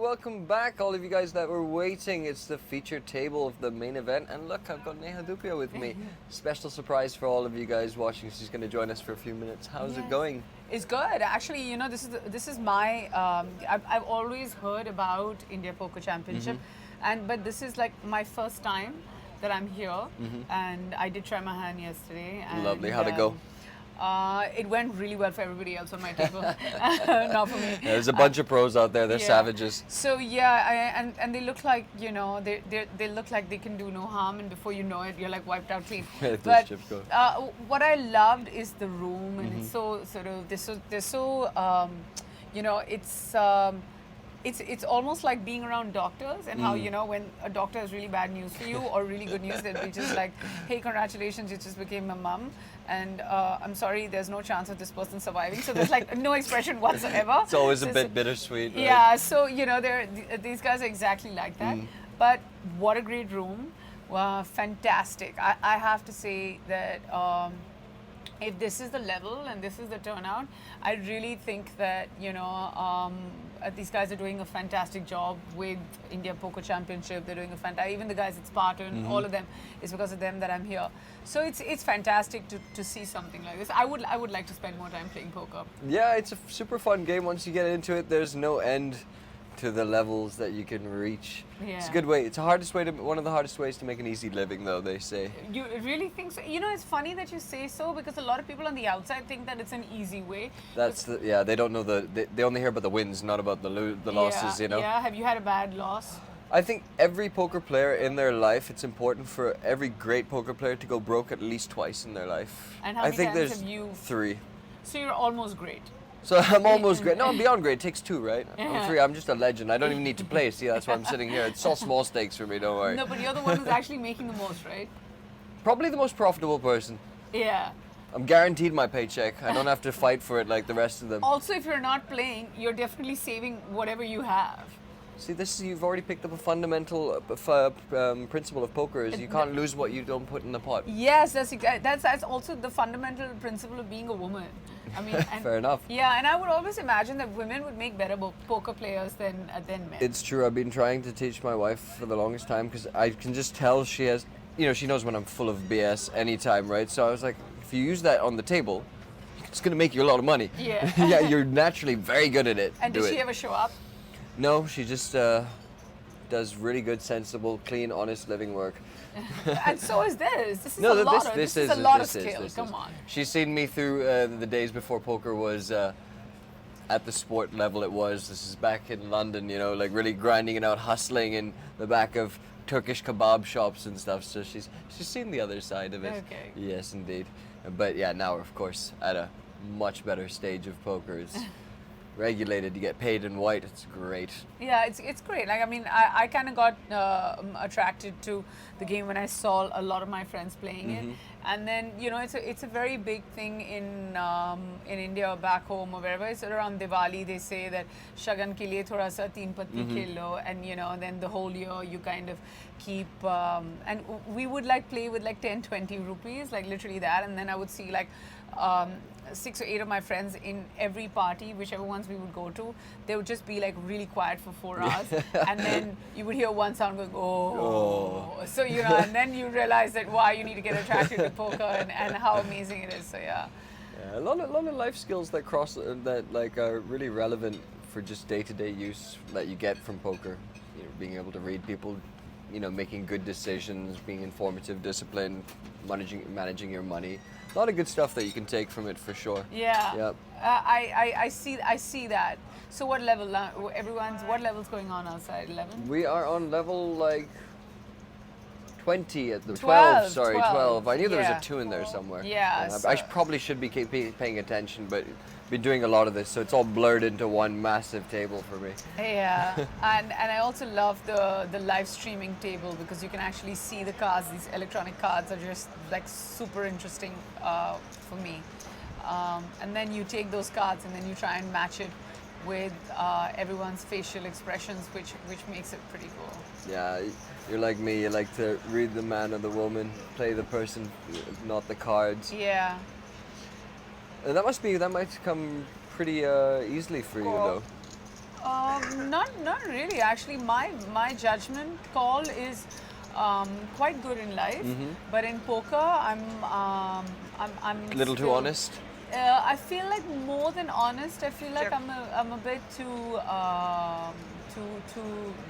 welcome back, all of you guys that were waiting. It's the featured table of the main event, and look, I've got Neha Dupia with me. Special surprise for all of you guys watching. She's going to join us for a few minutes. How's it going? It's good. Actually, you know, this is my. I've always heard about India Poker Championship, but this is like my first time that I'm here, and I did try my hand yesterday. And, Lovely. How'd it go? It went really well for everybody else on my table, not for me. Yeah, there's a bunch of pros out there. They're savages. So yeah, and they look like, you know, they look like they can do no harm, and before you know it, you're like wiped out clean. But what I loved is the room, and it's so sort of they're so you know, it's almost like being around doctors, and how, you know, when a doctor has really bad news for you or really good news, they'll be just like, hey, congratulations, you just became a mum, and I'm sorry, there's no chance of this person surviving. So there's like no expression whatsoever. It's always a bit bittersweet, right? Yeah, so, you know, these guys are exactly like that. But what a great room. Fantastic. I have to say that if this is the level and this is the turnout, I really think that, you know, these guys are doing a fantastic job with India Poker Championship. They're doing a fantastic, even the guys at Spartan, all of them, it's because of them that I'm here. So it's fantastic to see something like this. I would like to spend more time playing poker. Yeah, it's a super fun game. Once you get into it, there's no end to the levels that you can reach. Yeah. It's a good way. It's one of the hardest ways to make an easy living, though, they say. You really think so? You know, it's funny that you say so, because a lot of people on the outside think that it's an easy way. They don't know they only hear about the wins, not about the losses, you know. Yeah, have you had a bad loss? I think every poker player in their life, it's important for every great poker player to go broke at least twice in their life. And how many times have you? 3. So you're almost great. So I'm almost great. No, I'm beyond great. It takes 2, right? I'm 3. I'm just a legend. I don't even need to play. See, that's why I'm sitting here. It's all small stakes for me, don't worry. No, but you're the one who's actually making the most, right? Probably the most profitable person. Yeah. I'm guaranteed my paycheck. I don't have to fight for it like the rest of them. Also, if you're not playing, you're definitely saving whatever you have. See, you've already picked up a fundamental principle of poker is you can't lose what you don't put in the pot. Yes, that's also the fundamental principle of being a woman. I mean, fair enough. Yeah, and I would always imagine that women would make better poker players than men. It's true. I've been trying to teach my wife for the longest time, because I can just tell she has, you know, she knows when I'm full of BS anytime, right? So I was like, if you use that on the table, it's going to make you a lot of money. Yeah. Yeah, you're naturally very good at it. And does she ever show up? No, she just does really good, sensible, clean, honest living work. And so is this. This is a lot of skill. Come on. She's seen me through the days before poker was at the sport level it was. This is back in London, you know, like really grinding it out, hustling in the back of Turkish kebab shops and stuff. So she's seen the other side of it. Okay. Yes, indeed. But yeah, now we're, of course, at a much better stage of poker. It's regulated, you get paid in white. It's great. Yeah, it's great. Like, I mean, I kind of got attracted to the game when I saw a lot of my friends playing it, and then, you know, it's a very big thing in India or back home or wherever. It's around Diwali. They say that shagan ke liye thoda sa teen patti khel lo, and you know, then the whole year you kind of keep and we would like play with like 10-20 rupees, like literally that, and then I would see like 6 or 8 of my friends in every party, whichever ones we would go to, they would just be like really quiet for 4 hours, and then you would hear one sound going, oh. So, you know, and then you realize that why you need to get attracted to poker and how amazing it is. So yeah. Yeah, a lot of life skills that are really relevant for just day-to-day use that you get from poker. You know, being able to read people, you know, making good decisions, being informative, disciplined, managing your money. A lot of good stuff that you can take from it for sure. Yeah. Yep. I see that. So what level? What level's going on outside? 11? We are on level like 20 at the 12. 12. I knew there was a 2 in there somewhere. Yeah. I probably should be paying attention, but been doing a lot of this, so it's all blurred into one massive table for me. Yeah, and I also love the live streaming table, because you can actually see the cards. These electronic cards are just like super interesting for me. And then you take those cards and then you try and match it with everyone's facial expressions, which makes it pretty cool. Yeah, you're like me. You like to read the man or the woman, play the person, not the cards. Yeah. That might come pretty easily for you, though. Not really. Actually, my judgment call is quite good in life, but in poker, I'm A little too still- honest. I feel like more than honest. I feel like I'm a bit too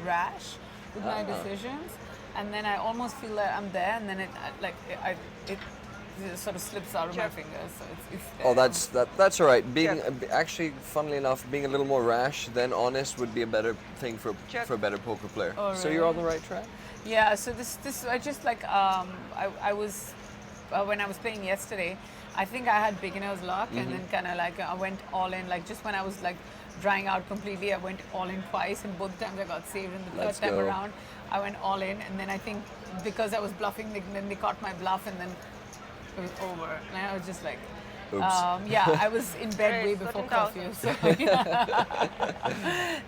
rash with my decisions, and then I almost feel like I'm there, and then it sort of slips out of my fingers. So it's Oh, there. that's all right. Being actually, funnily enough, being a little more rash than honest would be a better thing for a better poker player. Oh, So you're on the really? right track. Yeah, so this I just like I was when I was playing yesterday, I think I had beginner's luck and then kind of like I went all in, like just when I was like drying out completely, I went all in twice, and both times I got saved, and the Let's third time go. around I went all in, and then I think because I was bluffing, then they caught my bluff, and then it was over, and I was just like. Oops. Yeah, I was in bed way before curfew, so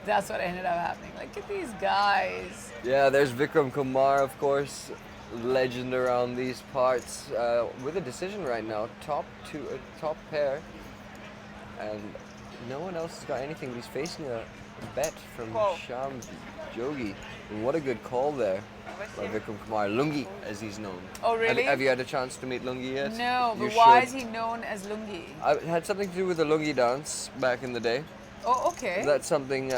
that's what ended up happening. Like, look at these guys. Yeah, there's Vikram Kumar, of course, legend around these parts, with a decision right now, top pair, and no one else has got anything. He's facing a bet from Sham Jogi. And what a good call there by Vikram Kumar, Lungi, as he's known. Oh, really? Have you had a chance to meet Lungi yet? No, You but why should. is he known as Lungi? It had something to do with the Lungi dance back in the day. Oh, okay. That's something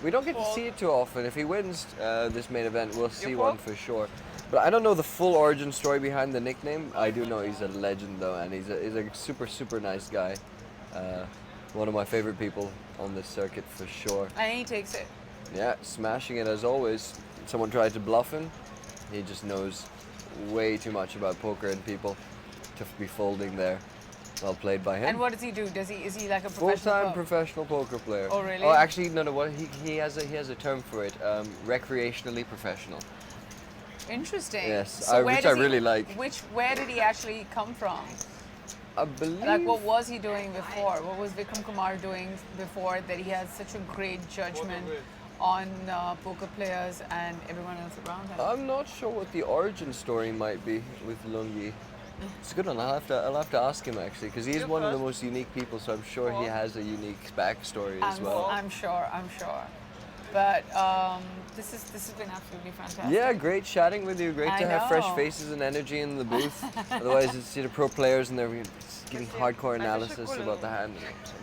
we don't get to see it too often. If he wins this main event, we'll see one for sure. But I don't know the full origin story behind the nickname. I do know he's a legend though, and he's a super nice guy. One of my favorite people on this circuit for sure. And he takes it. Yeah, smashing it as always. Someone tried to bluff him. He just knows way too much about poker and people to be folding there. Well played by him. And what does he do? Is he like a professional? Full-time pro- professional poker player. Oh, really? Oh, actually, no. What he has a term for it. Recreationally professional. Interesting. Yes, So which does I really like. Where did he actually come from? I believe. Like, what was he doing before? What was Vikram Kumar doing before that he has such a great judgment on poker players and everyone else around him? I'm not sure what the origin story might be with Lungi. It's a good one. I'll have to ask him actually, because he's one of the most unique people. So I'm sure he has a unique backstory as well. I'm sure. But this has been absolutely fantastic. Yeah, great chatting with you. Great I to have fresh know. faces and energy in the booth. Otherwise, it's pro players and they're giving hardcore analysis about the hand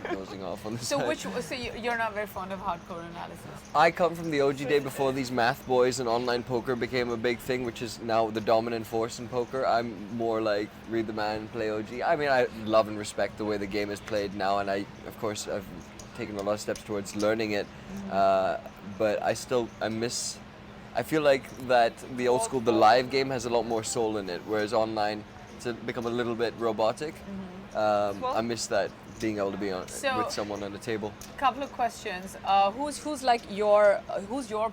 and dozing off on the So side. you're not very fond of hardcore analysis? I come from the OG day before these math boys and online poker became a big thing, which is now the dominant force in poker. I'm more like read the man, play OG. I mean, I love and respect the way the game is played now, and I've taken a lot of steps towards learning it. But I feel like that the old school, the live game has a lot more soul in it, whereas online it's become a little bit robotic. I miss that, being able to be with someone on the table. Couple of questions. Who's like your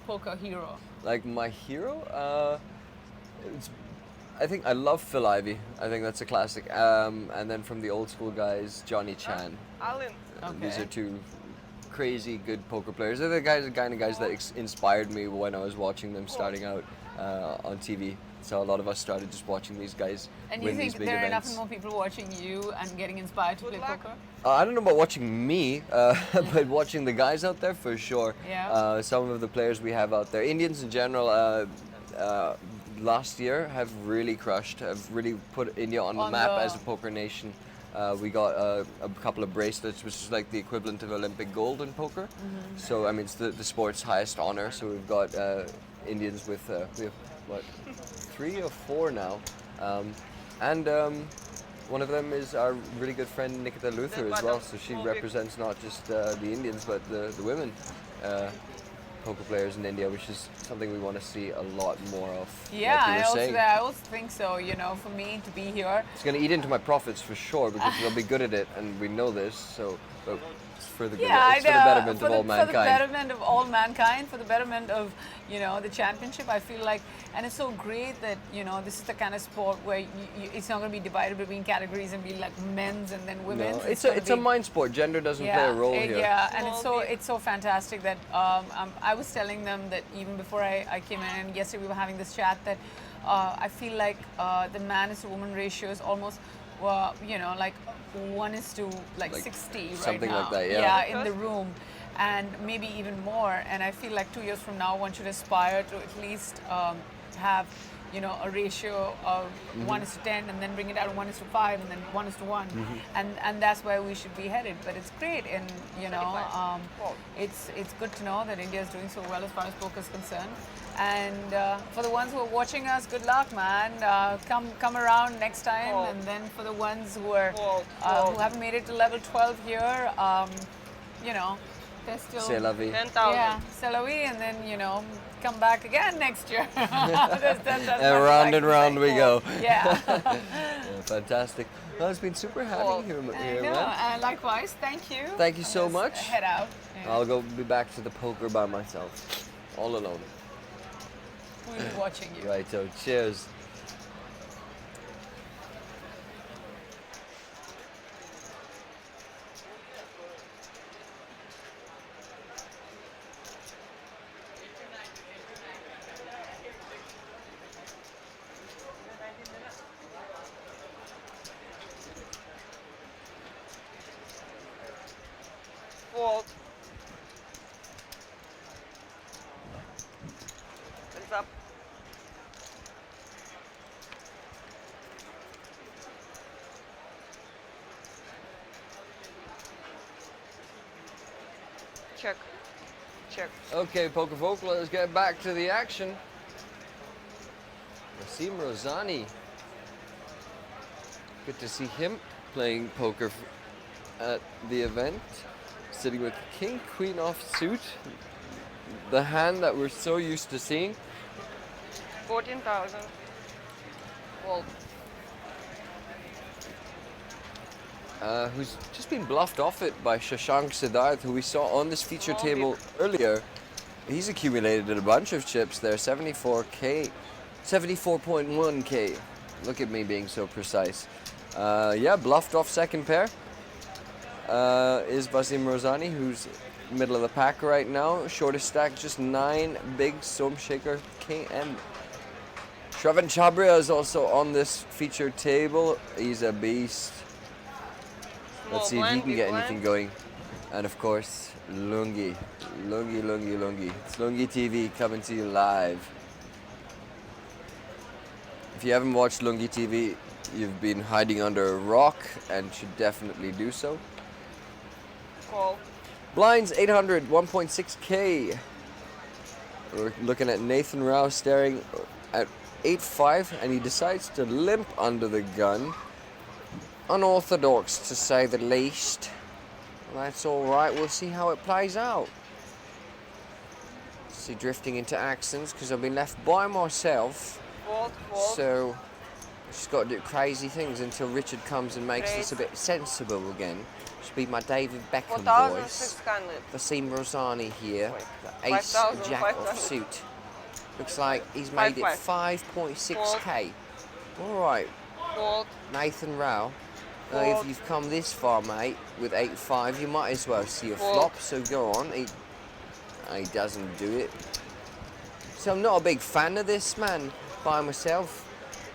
poker hero? Like my hero, I think I love Phil Ivey. I think that's a classic. And then from the old school guys, Johnny Chan. These are two crazy good poker players. They're the kind of guys that inspired me when I was watching them starting out on TV. So a lot of us started just watching these guys And win you think these big there are events. enough more people watching you and getting inspired to play poker? I don't know about watching me, but watching the guys out there for sure. Yeah. Some of the players we have out there, Indians in general, last year have really crushed, have really put India on the map as a poker nation. We got a couple of bracelets, which is like the equivalent of Olympic gold in poker. So I mean, it's the sport's highest honor. So we've got Indians with we have what, 3 or 4 now, and one of them is our really good friend Nikita Luther as well. So she represents not just the Indians but the women poker players in India, which is something we want to see a lot more of. Yeah, like you were saying. I also think so. You know, for me to be here, It's going to eat into my profits for sure because they'll be good at it, and we know this. So, but it's for the good, it's for the betterment of all mankind. For the betterment of all mankind, for the betterment of the championship. I feel like, and it's so great that this is the kind of sport where it's not going to be divided between categories and be like men's and then women's. No, it's a mind sport. Gender doesn't play a role here. Yeah, and it's so fantastic that I was telling them that even before I came in, and yesterday we were having this chat, that I feel like the man is to woman ratio is almost like 1:60 right something now. like that, yeah. Yeah, in the room. and maybe even more. And I feel like 2 years from now, one should aspire to at least have, a ratio of 1:10, and then bring it down to 1:5, and then 1:1, and that's where we should be headed. But it's great, and it's good to know that India is doing so well as far as poker is concerned. And for the ones who are watching us, good luck, man. Come around next time. And then for the ones who are who haven't made it to level 12 here, they're still C'est la vie. 10,000. yeah, c'est la vie, and then come back again next year. That's And round and round we go. Yeah. Yeah, fantastic. Well, it's been super having you here, man. Likewise, thank you. Thank you I'll so just much. Head out. Yeah. I'll go be back to the poker by myself, all alone. We'll be watching you. Right, so cheers. Fold. Heads up. Check. Check. Okay, Poker Folk, let's get back to the action. Wasim Rozani. Good to see him playing poker at the event. Sitting with King Queen offsuit. The hand that we're so used to seeing. 14,000. Fold. Who's just been bluffed off it by Shashank Siddharth, who we saw on this feature table earlier. He's accumulated a bunch of chips there, 74k, 74.1k. Look at me being so precise. Yeah, bluffed off second pair is Wasim Rozani, who's middle of the pack right now. Shortest stack, just 9 big Somshaker KM. Shravan Chabria is also on this feature table. He's a beast. Let's see if he can get anything going. And of course, Lungi. It's Lungi TV coming to you live. If you haven't watched Lungi TV, you've been hiding under a rock and should definitely do so. Call. Blinds 800, 1.6k. We're looking at Nathan Rao staring at 8-5, and he decides to limp under the gun. Unorthodox, to say the least. Well, that's all right. We'll see how it plays out. See, drifting into accents because I've been left by myself. Fold. Fold. So just got to do crazy things until Richard comes and makes this a bit sensible again. Should be my David Beckham voice. 4,600. Wasim Rozani here. The ace 5,000, jack 5,000. off suit. Looks like he's made it 5.6k. All right, Fold. Nathan Rao. Now, if you've come this far, mate, with 8-5, you might as well see a Fold. flop. So go on. He doesn't do it. So I'm not a big fan of this, man, by myself,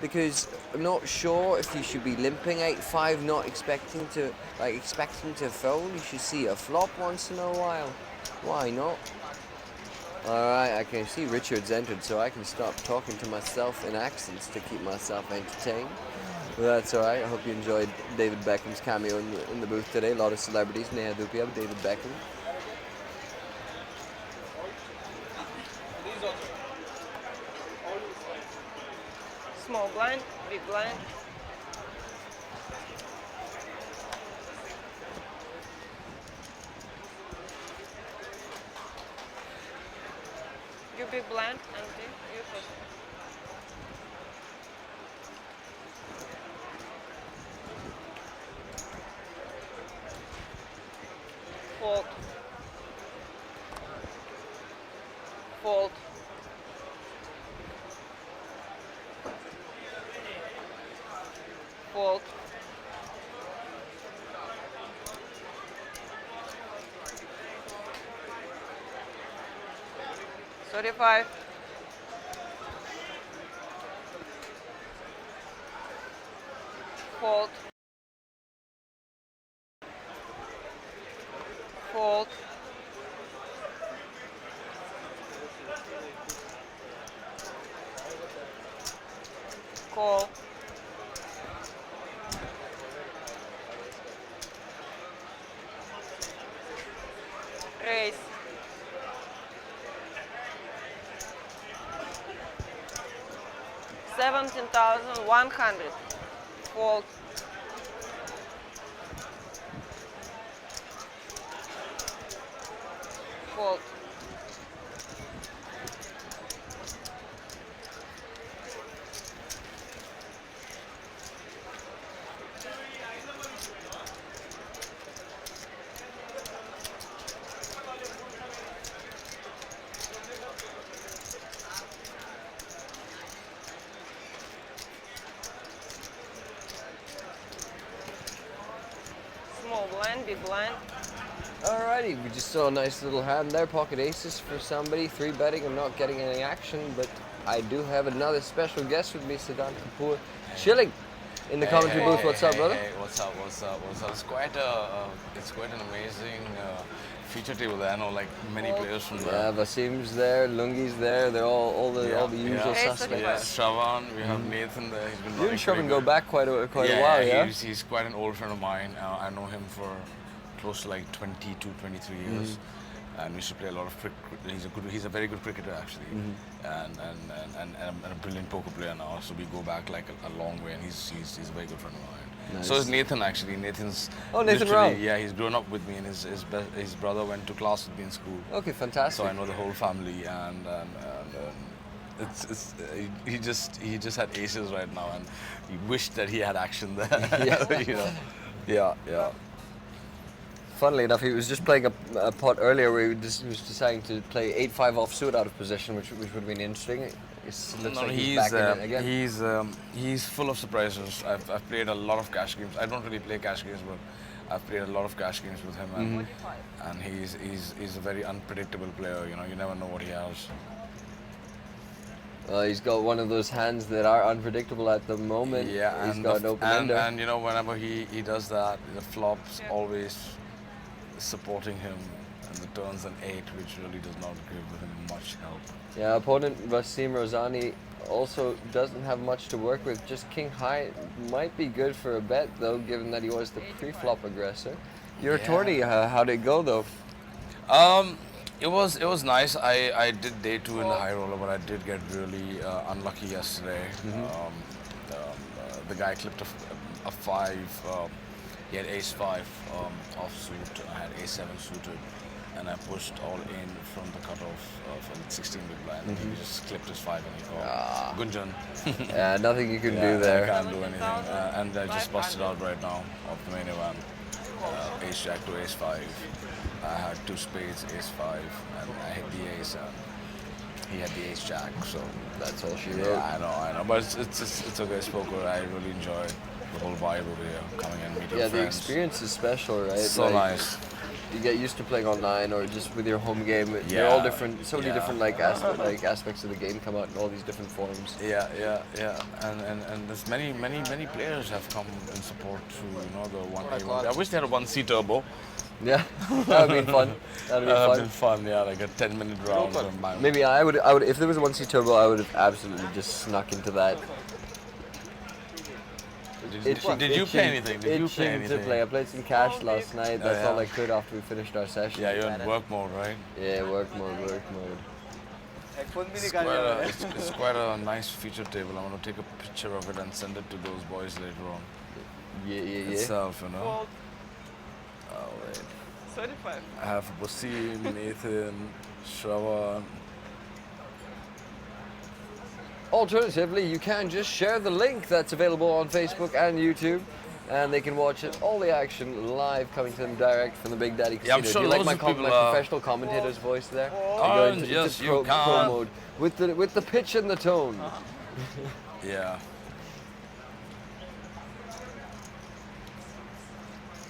because I'm not sure if you should be limping 8-5, not expecting to fold. You should see a flop once in a while. Why not? All right, I can see Richard's entered, so I can stop talking to myself in accents to keep myself entertained. Well, that's all right. I hope you enjoyed David Beckham's cameo in the booth today. A lot of celebrities. Neha Dupia, David Beckham. Small blind. Big blind. You big blind, Andy. You first. Fold. Fold. Fold. $35. Fold. Fold. Call. Raise. $17,100. Fold. Fold. Small blind, big blind. Alrighty, we just saw a nice little hand there, pocket aces for somebody, 3-betting. I'm not getting any action, but I do have another special guest with me, Siddhant Kapoor, chilling in the commentary booth. What's up, brother? Hey, what's up? It's quite an amazing feature table there. I know like many players from there. Yeah, Vasim's there, Lungi's there. They're all the usual Yeah. suspects. Yeah, Shravan, we have Nathan there. He's been You running and Shravan pretty go good. back quite a while, yeah? He's quite an old friend of mine. I know him for close to like 22, 23 years. And we used to play a lot of cricket. He's a very good cricketer actually, and a brilliant poker player now. So we go back like a long way, and he's a very good friend of mine. Nice. So is Nathan actually. Nathan's Nathan literally- Rao. Yeah, he's grown up with me, and his brother went to class with me in school. Okay, fantastic. So I know the whole family, and he just had aces right now, and he wished that he had action there. Yeah. You know. Yeah. Funnily enough, he was just playing a pot earlier where he was deciding to play 8-5 offsuit out of position, which would have been interesting. It looks like he's back in it again. He's full of surprises. I've played a lot of cash games. I don't really play cash games, but I've played a lot of cash games with him, and he's a very unpredictable player. You know, you never know what he has. He's got one of those hands that are unpredictable at the moment. Yeah, he's and got an open ender. and you know, whenever he does that, the flops always supporting him, and the turns an 8, which really does not give him much help. Yeah, opponent Vasim Rozani also doesn't have much to work with. Just king high might be good for a bet though, given that he was the pre-flop aggressor. Your tourney, how'd it go though? It was nice. I did day 2 in the high roller, but I did get really unlucky yesterday. The guy clipped a 5. He had ace 5 offsuit. I had ace 7 suited, and I pushed all in from the cutoff from 16 big blind. And he just clipped his 5 and he called. Gunjan. Yeah, nothing you can do I there. can't do anything. And I just busted out right now of the main event. Ace jack to ace 5. I had 2 spades, ace 5, and I hit the ace. And he had the ace jack. So That's all she wrote. yeah, I know. But it's okay. It's poker. I really enjoy the whole vibe over here, coming and meeting Yeah, friends. the experience is special, right? So Like, nice. You get used to playing online or just with your home game. They're Yeah, all different. So many yeah. different aspects of the game come out in all these different forms. Yeah. And there's many players have come in support to the 1A1. I wish they had a 1C turbo. Yeah, that would be fun. That would be That would fun. been fun. Yeah, like a 10-minute round. Maybe I would. If there was a 1C turbo, I would have absolutely just snuck into that. Did you play anything? Did you play Itching to anything? play. I played some cash last night. That's yeah. all I could after we finished our session. Yeah, you're in work mode, right? Yeah, work mode. It's quite a nice feature table. I'm gonna take a picture of it and send it to those boys later on. Yeah. Itself, you know. Fold. Oh wait. 35. I have Wasim, Nathan, Shravan. Alternatively, you can just share the link that's available on Facebook and YouTube, and they can watch it, all the action live, coming to them direct from the Big Daddy Casino. Yeah, I'm sure Do you like loads my, of people my are- professional commentator's voice there? Oh, I go into yes, pro you can. mode with the pitch and the tone. Yeah.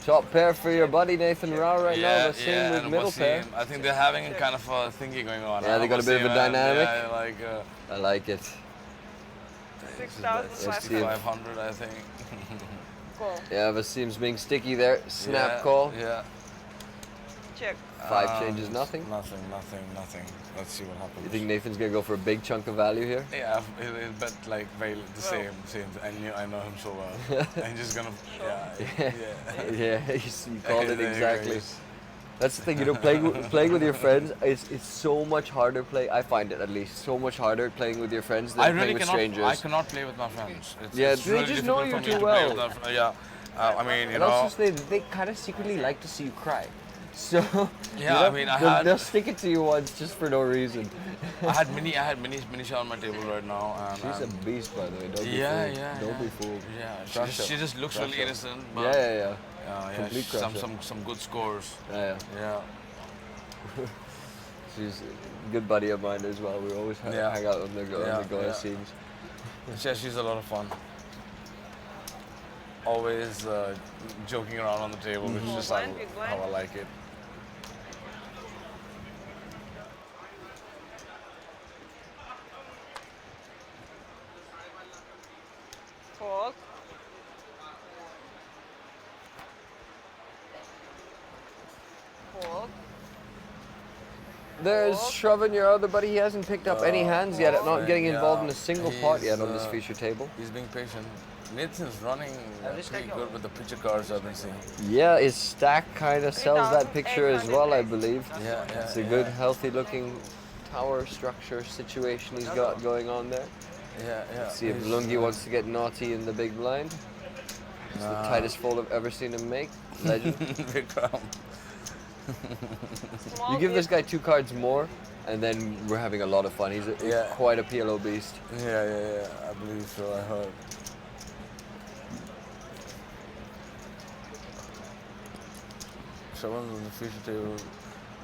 Top pair for your buddy Nathan Rao right now. Yeah, Vasim with and middle pair. Wasim. I think they're having a kind of a thingy going on. Yeah, they got a bit of a Wasim and- dynamic. Yeah, like I like it. 6,500. 500, I think. Call. Yeah, Vasim's being sticky there. Snap Yeah, call. Yeah. Check. 5 changes nothing. Nothing. Let's see what happens. You think Nathan's gonna go for a big chunk of value here? Yeah, he'll bet like very the same. I know him so well. I'm just gonna. Yeah, you called it There he exactly. goes. That's the thing, you know, playing with your friends it's so much harder I find it at least so much harder playing with your friends than I playing really with cannot. strangers. I cannot play with my friends. Yeah, it's they really just know difficult you for me too to play well. with yeah. I mean, you And know. also they kind of secretly like to see you cry. So Yeah, I mean, they'll stick it to you once just for no reason. I had Minisha on my table right now, and She's a beast, by the way. Don't be yeah, fooled. Don't be fooled. Yeah, Crusher. she just looks really innocent, but Yeah. Complete Complete crusher. some good scores. Yeah. Yeah. She's a good buddy of mine as well. We always hang out on the go scenes. She's a lot of fun. Always joking around on the table, which is just how I like it. Fold. Fold. There's Shravan, your other buddy. He hasn't picked up any hands yet. Not getting involved in a single pot yet on this feature table. He's being patient. Nathan's running pretty good with the picture cards I've been seeing. Yeah, his stack kind of sells that picture as well, I believe. Yeah. It's a good, healthy-looking tower structure situation he's got going on there. Yeah. See if Lungi wants to get naughty in the big blind. It's the tightest fold I've ever seen him make. Legend. Small You give this bit. guy 2 cards more, and then we're having a lot of fun. He's quite a PLO beast. Yeah. I believe so. I heard. Someone's on the feature table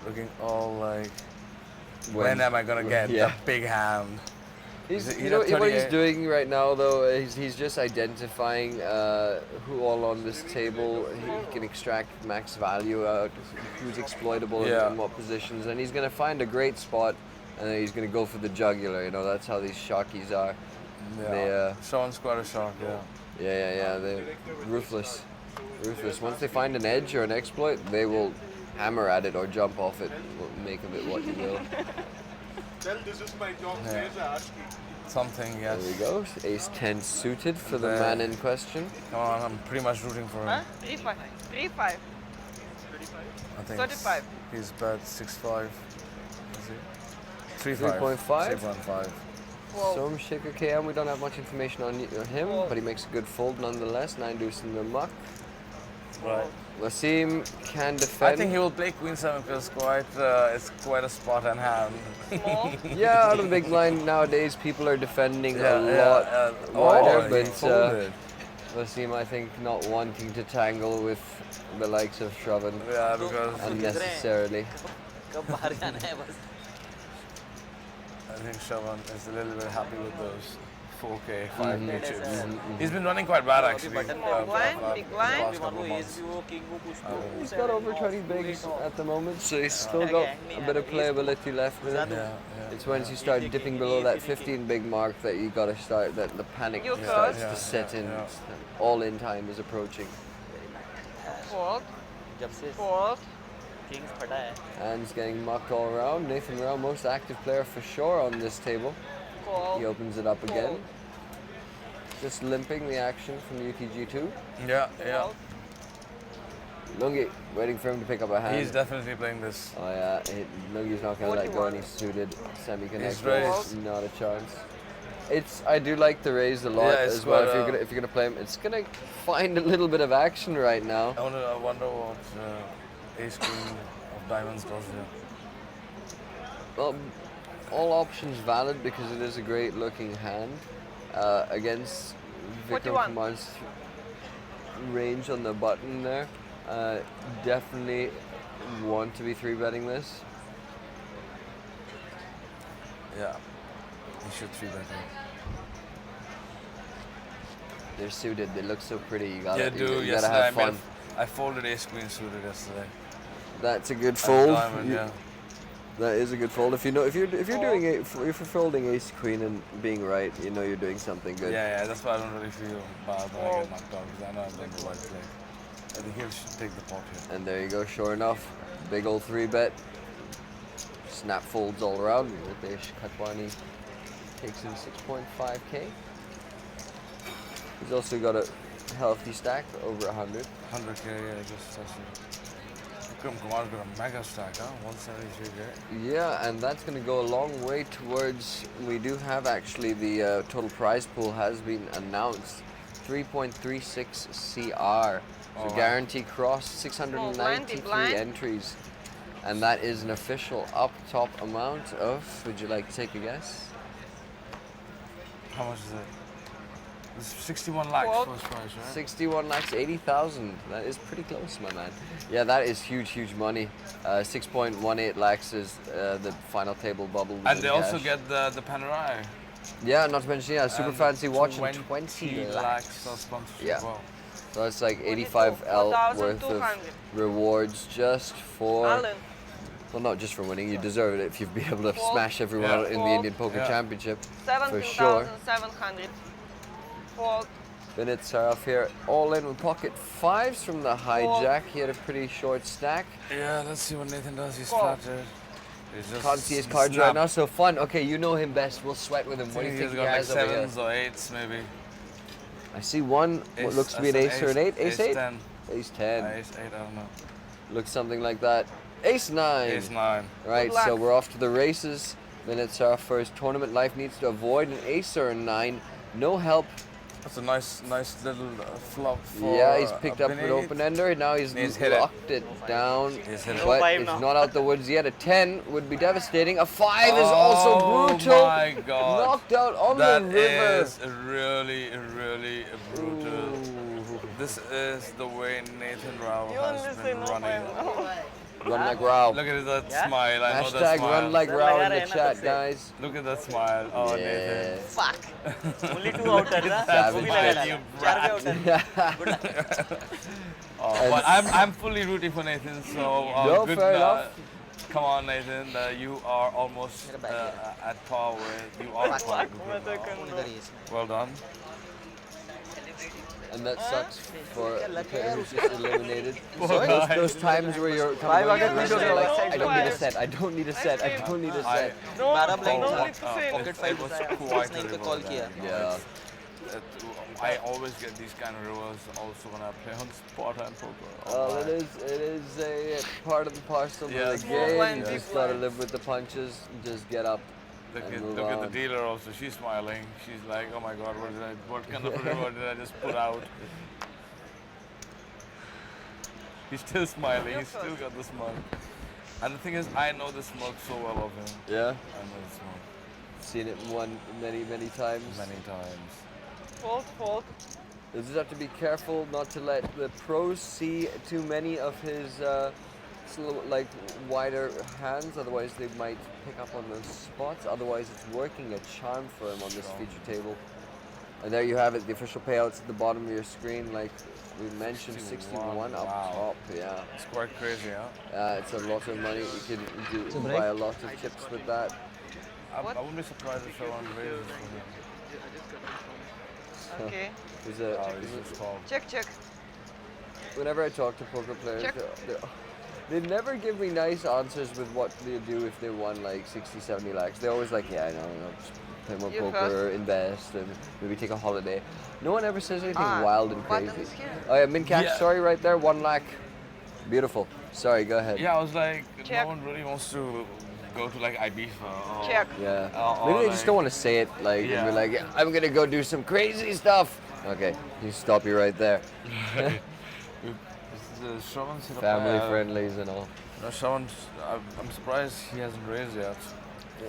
looking all like, when am I gonna get the big hand? He's, He's you know at what he's 38. doing right now though? He's just identifying who all on this table he can extract max value out, who's exploitable in what positions, and he's gonna find a great spot, and then he's gonna go for the jugular. You know, that's how these shockies are. Yeah. Sean's quite a shock. Yeah. They're ruthless. Once they find an edge or an exploit, they will hammer at it or jump off it, make of it what you will. This is my job. Something, yes. There we go. Ace 10 suited for the man in question. Come on, I'm pretty much rooting for him. Huh? 3-5. 3-5. I think 35. He's bet 6-5. Is he? 3.5? 3.5. Whoa. Somshik KM, we don't have much information on him, but he makes a good fold nonetheless. 9 deuce in the muck. Right. Wasim can defend. I think he will play Queen 7 because it's quite a spot and hand. Small. Yeah, out of the big blind nowadays, people are defending a lot wider, he but folded. Wasim, I think, not wanting to tangle with the likes of Shravan Yeah, because unnecessarily. I think Shavan is a little bit happy with those 4K, 5K chips. He's been running quite bad actually. Small blind, big blind. Past couple of months. He's got over 20 bigs at the moment, so he's still got a bit of playability left with it. Yeah. It's once you start dipping below that 15 big mark that you gotta start, that the panic You starts first. to set in. All in time is approaching. Fold. Fold. Hands getting mucked all around. Nathan Rao, most active player for sure on this table. He Fold. opens it up again. Just limping the action from UTG2. Yeah. Lungi, waiting for him to pick up a hand. He's definitely playing this. Oh yeah, Lungi's not gonna let go, and he's suited. He's raised. Semi-connected, not a chance. I do like the raise a lot Yeah, it's as well. quite If you're gonna play him, it's gonna find a little bit of action right now. I wonder what Ace Queen of Diamonds does here. Well, all options valid because it is a great looking hand against Vikram 41. Kumar's range on the button there. Definitely want to be 3-betting this. Yeah. He should 3-bet him. They're suited. They look so pretty. You gotta, Yeah, dude. you gotta Yesterday have fun. I folded Ace Queen suited yesterday. That's a good fold. Diamond, You- yeah. That is a good fold. If if you're doing if you're folding ace queen and being right, you know you're doing something good. Yeah, that's why I don't really feel bad when I get knocked out because I know I'm doing the right play. I think he should take the pot here. And there you go. Sure enough, Big old 3-bet. Snap folds all around. Ritesh Khatwani takes in 6.5k. He's also got a healthy stack over 100. 100k, yeah, just testing. Vikram Kumar's got a mega stack, huh? 173k. Yeah, and that's going to go a long way towards. We do have actually the total prize pool has been announced. 3.36 CR. So wow. guarantee cross 693 entries. And that is an official up top amount of, would you like to take a guess? How much is it? It's 61 lakhs Well, first prize, right? 61 lakhs, 80,000. That is pretty close, my man. Yeah, that is huge, huge money. 6.18 lakhs is the final table bubble. And they also cash. get the Panerai. Yeah, not to mention, yeah, super And fancy watch and 20 20 lakhs of sponsorship. Yeah. Wow. So it's like 85L worth of 4,200. rewards just for, Alan, well, not just for winning. You deserve it if you've been able to Fold. smash everyone Yeah. out in the Fold. Indian Poker Yeah. Championship. For sure. 17,700. Fold. Vinit Saraf here, all in with pocket fives from the hijack. He had a pretty short stack. Yeah, let's see what Nathan does. He's Call. flattered. He's just Can't see his cards right now, so fun. Okay, you know him best. We'll sweat with him. What do you think he's he got like has over here? 7s or 8s maybe. I see one, what looks to be an ace or an eight. Ace 8? 10. Ace 10. Ace 8, I don't know. Looks something like that. Ace 9. Ace 9. Right, Good luck. so we're off to the races. Minutes our first tournament. Life needs to avoid an ace or a 9. No help. That's a nice little flop for Yeah, he's picked up an Vinit. open ender. Now he's He's hit it. locked it down. He's hit it. But Five it's now. not out the woods yet. A 10 would be devastating. A 5 is also brutal. Oh my god. Knocked out on That the river. is really brutal. Ooh. This is the way Nathan Rao You has understand been no running. Run like Rao. Look at that smile. I know that Hashtag smile. run like Run Rao like in the Rao, chat, say. guys. Look at that smile. Oh, Yeah. Nathan. Fuck. Only 2 outer na? Savage वो भी लगा bit. डाला. 4 भी outer. Oh, but I'm fully rooting for Nathan. So No, good. fair enough. Come on, Nathan. You are almost at par with. You are at par with मैं तो Nathan Rao. कर Well done. And that sucks for the player who's just eliminated. Poor So guy. those times where you're Five coming again, out we and don't you're like, know. I don't need a set, I don't need a set, I don't need a I set. No, बारह blank no था need to say. Pocket five was बताया quite नहीं पे terrible call then. किया Yeah. I always get these kind of rivers also when I play on spot and poker. Well, it is a part of the parcel of Yeah. the Small game. blind, You big just gotta blind. live with the punches, just get up Look and at, move look at on. the dealer also. She's smiling. She's like, oh my god, what kind of a river did I just put out? He's still smiling. He's still got the smirk. And the thing is, I know the smirk so well of him. Yeah, I know the smirk seen it many times. many times. Fold, fold. You just have to be careful not to let the pros see too many of his like wider hands, otherwise they might pick up on those spots. Otherwise, it's working a charm for him on this feature table. And there you have it, the official payouts at the bottom of your screen, like we mentioned, 61 up wow. top. Yeah, It's quite crazy, huh? it's a lot of money. You can buy a lot of chips with that. I wouldn't be surprised if someone raises for him. Okay. There's Oh, a, he's just called. Check, check. whenever I talk to poker players, Check. they never give me nice answers with what they do if they won like 60, 70 lakhs. They're always like, yeah, I know, just play more You poker, invest, and maybe take a holiday. No one ever says anything Ah, wild and button crazy. is here. Oh yeah, min cash, Yeah. sorry, right there, 1 lakh. Beautiful. Sorry, go ahead. Yeah, I was like, Check. no one really wants to go to like Ibiza or Check. Yeah. or Maybe they like- just don't want to say it, like, Yeah. and be like, yeah, I'm gonna go do some crazy stuff. Okay, you stop you right there. Shravan's hit up Family by, friendlies and all. No, Shravan's, I'm surprised he hasn't raised yet.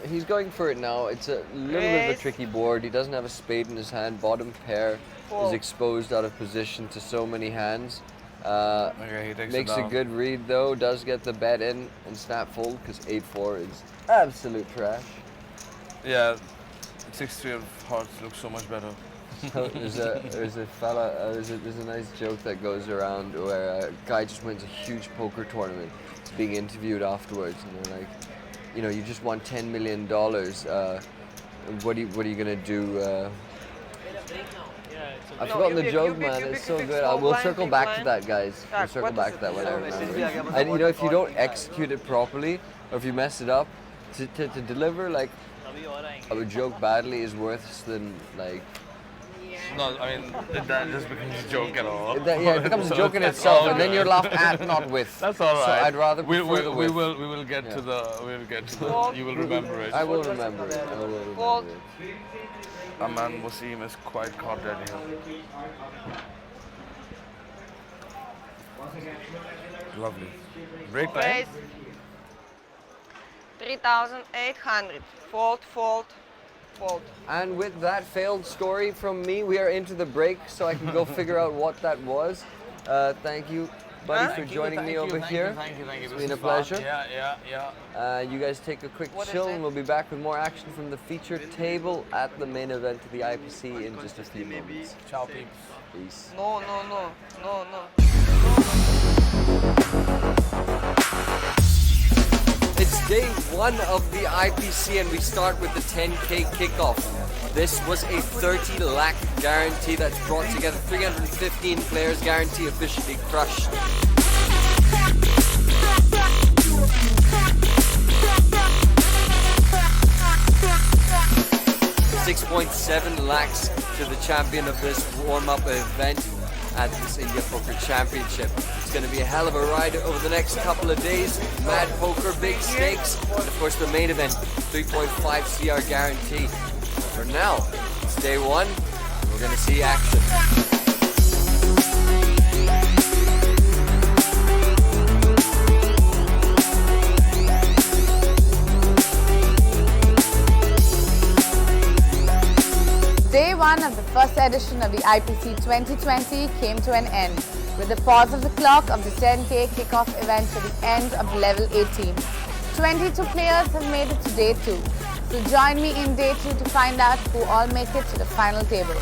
He's going for it now. It's a little bit of a Ace. tricky board. He doesn't have a spade in his hand. Bottom pair is Fold. exposed out of position to so many hands. Okay, he takes Makes it a down. good read though. Does get the bet in and snap fold because 8-4 is absolute trash. Yeah, 6-3 of hearts looks so much better. there's a fella. There's a nice joke that goes around where a guy just wins a huge poker tournament. He's being interviewed afterwards, and they're like, you know, you just won $10 million. What are you gonna do? I've No, forgotten you the pick- joke, you pick- man. you It's pick- so you pick good. small We'll blind, circle big back to blind. that, guys. We'll Jack, circle what back is to that it? when I No, remember. And you know, if you don't execute it properly, or if you mess it up, to deliver like a joke badly is worse than like. No, I mean that just becomes a joke at all. Yeah, it becomes a So joke in it's itself, all and then you're good. laughed at, not with. That's all right. So I'd rather we prefer the with. will get to the Fold. you will remember it. I will remember it. I will remember Fold. it. Man Wasim is quite caught dead here. Lovely. Break time. Raise. 3,800. Fold, fold, fold. And with that failed story from me, we are into the break, so I can go figure out what that was. Thank you, buddy, for joining me over here. Thank you. It's This been a is fun. pleasure. Yeah. You guys take a quick What is chill, it? and we'll be back with more action from the featured table at the main event of the IPC in just a few moments. Ciao, peeps. Peace. No, no, no, no, no. It's day one of the IPC, and we start with the 10K kickoff. This was a 30 lakh guarantee that's brought together 315 players. Guarantee officially crushed. 6.7 lakhs to the champion of this warm-up event at this India Poker Championship. It's going to be a hell of a ride over the next couple of days. Mad poker, big stakes, and of course the main event, 3.5 CR guarantee. For now, it's day one. We're going to see action. Day one of the first edition of the IPC 2020 came to an end with the pause of the clock of the 10K kickoff event to the end of level 18. 22 players have made it to day two. So join me in day two to find out who all make it to the final table.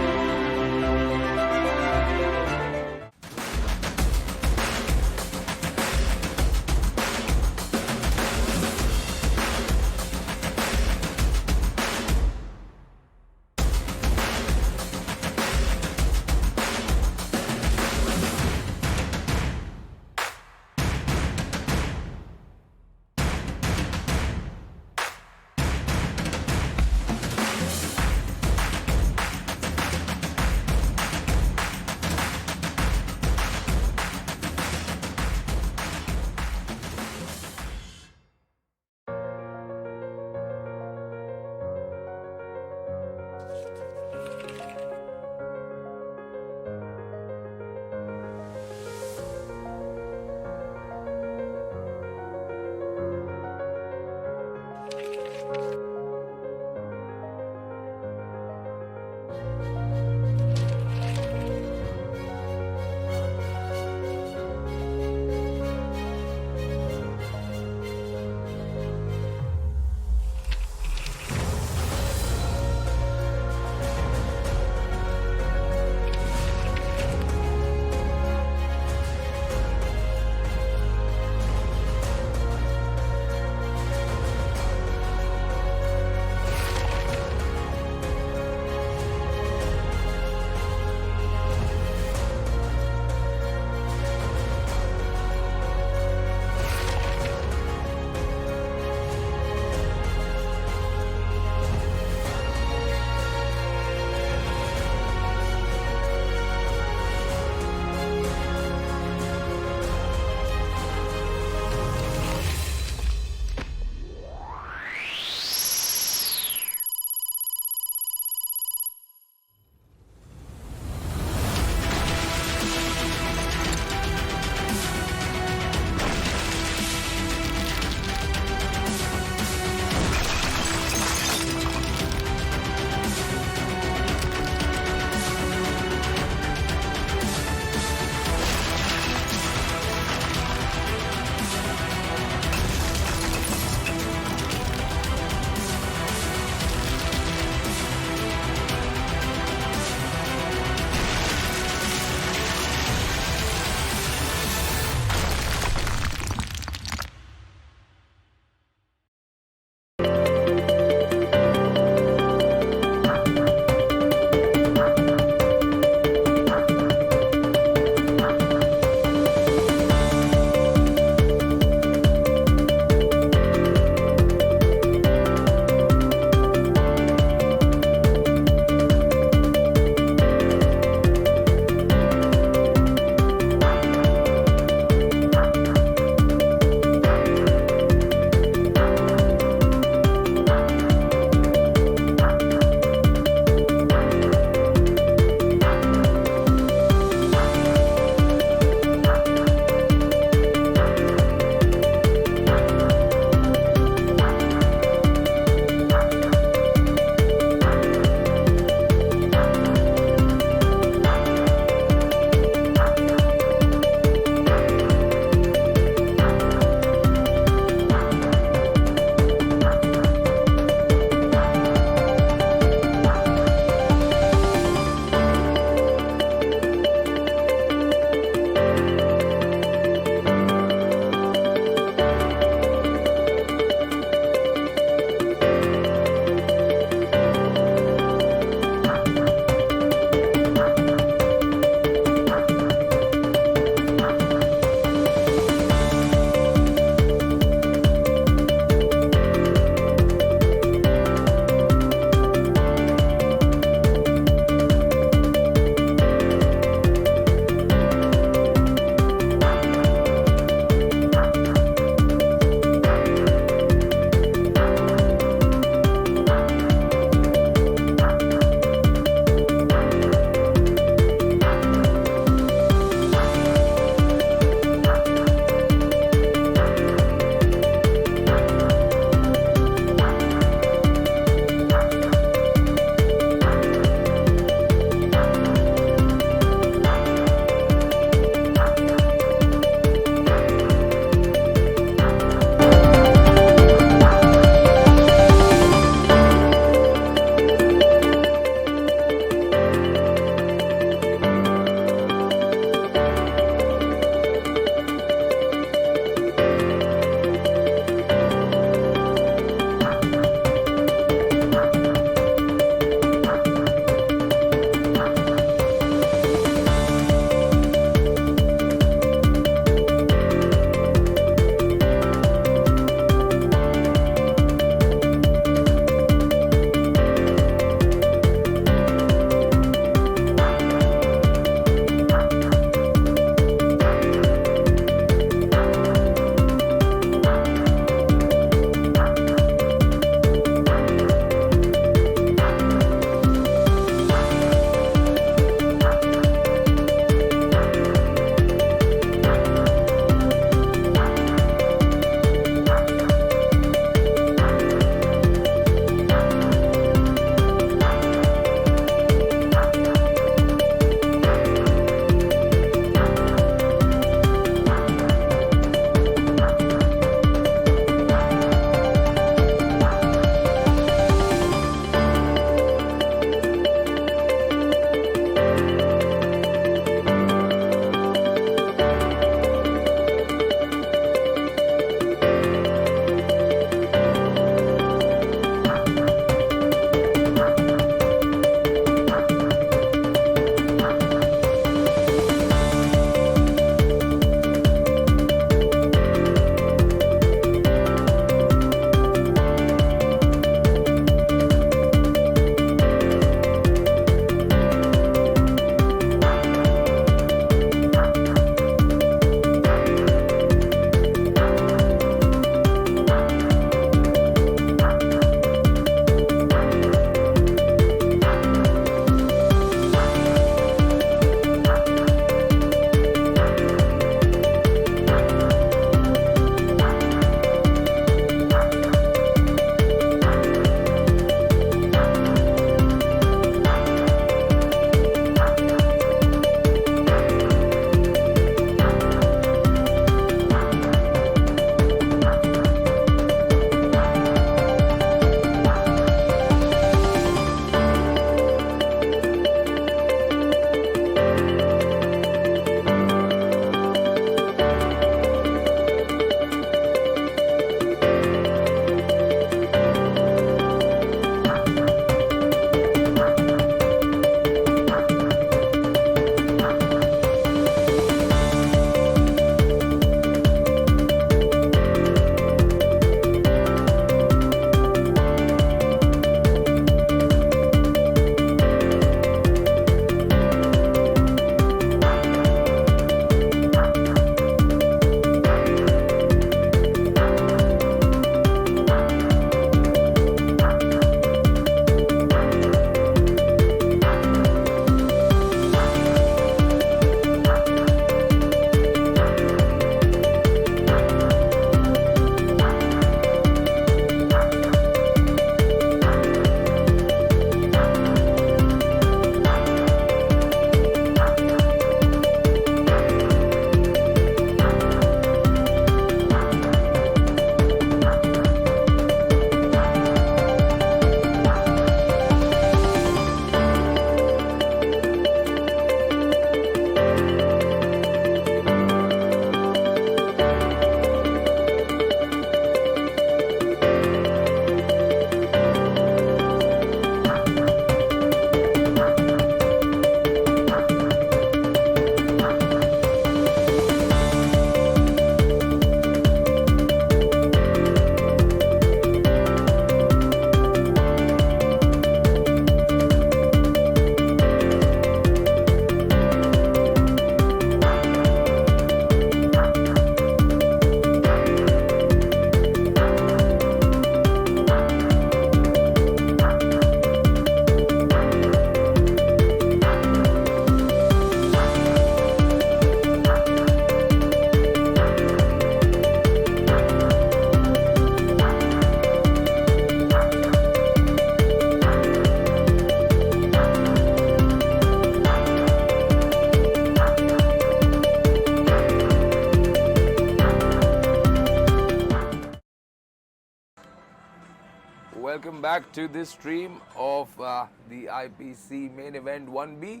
welcome back to this stream of the IPC main event 1B.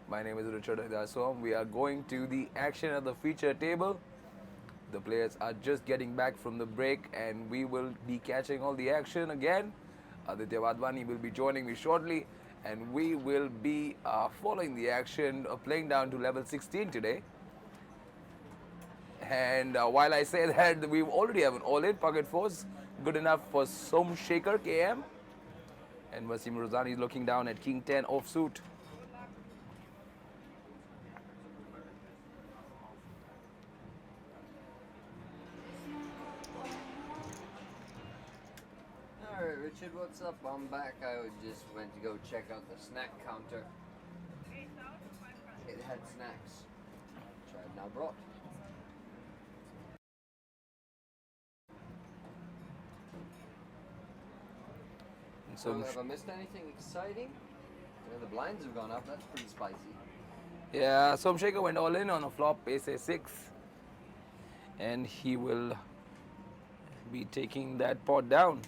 My name is Richard Hidasom. We are going to the action at the feature table. The players are just getting back from the break and we will be catching all the action again. Aditya Wadhwani will be joining me shortly and we will be following the action, playing down to level 16 today. And while I say that, we already have an all-in pocket force, good enough for Som Shaker KM. And Wasim Rozani is looking down at King 10 offsuit. Alright, Richard, what's up? I'm back. I just went to go check out the snack counter. It had snacks, which I have now brought. So have I missed anything exciting? Yeah, the blinds have gone up. That's pretty spicy. Yeah, Som Shaker went all in on a flop ace a6. And he will be taking that pot down.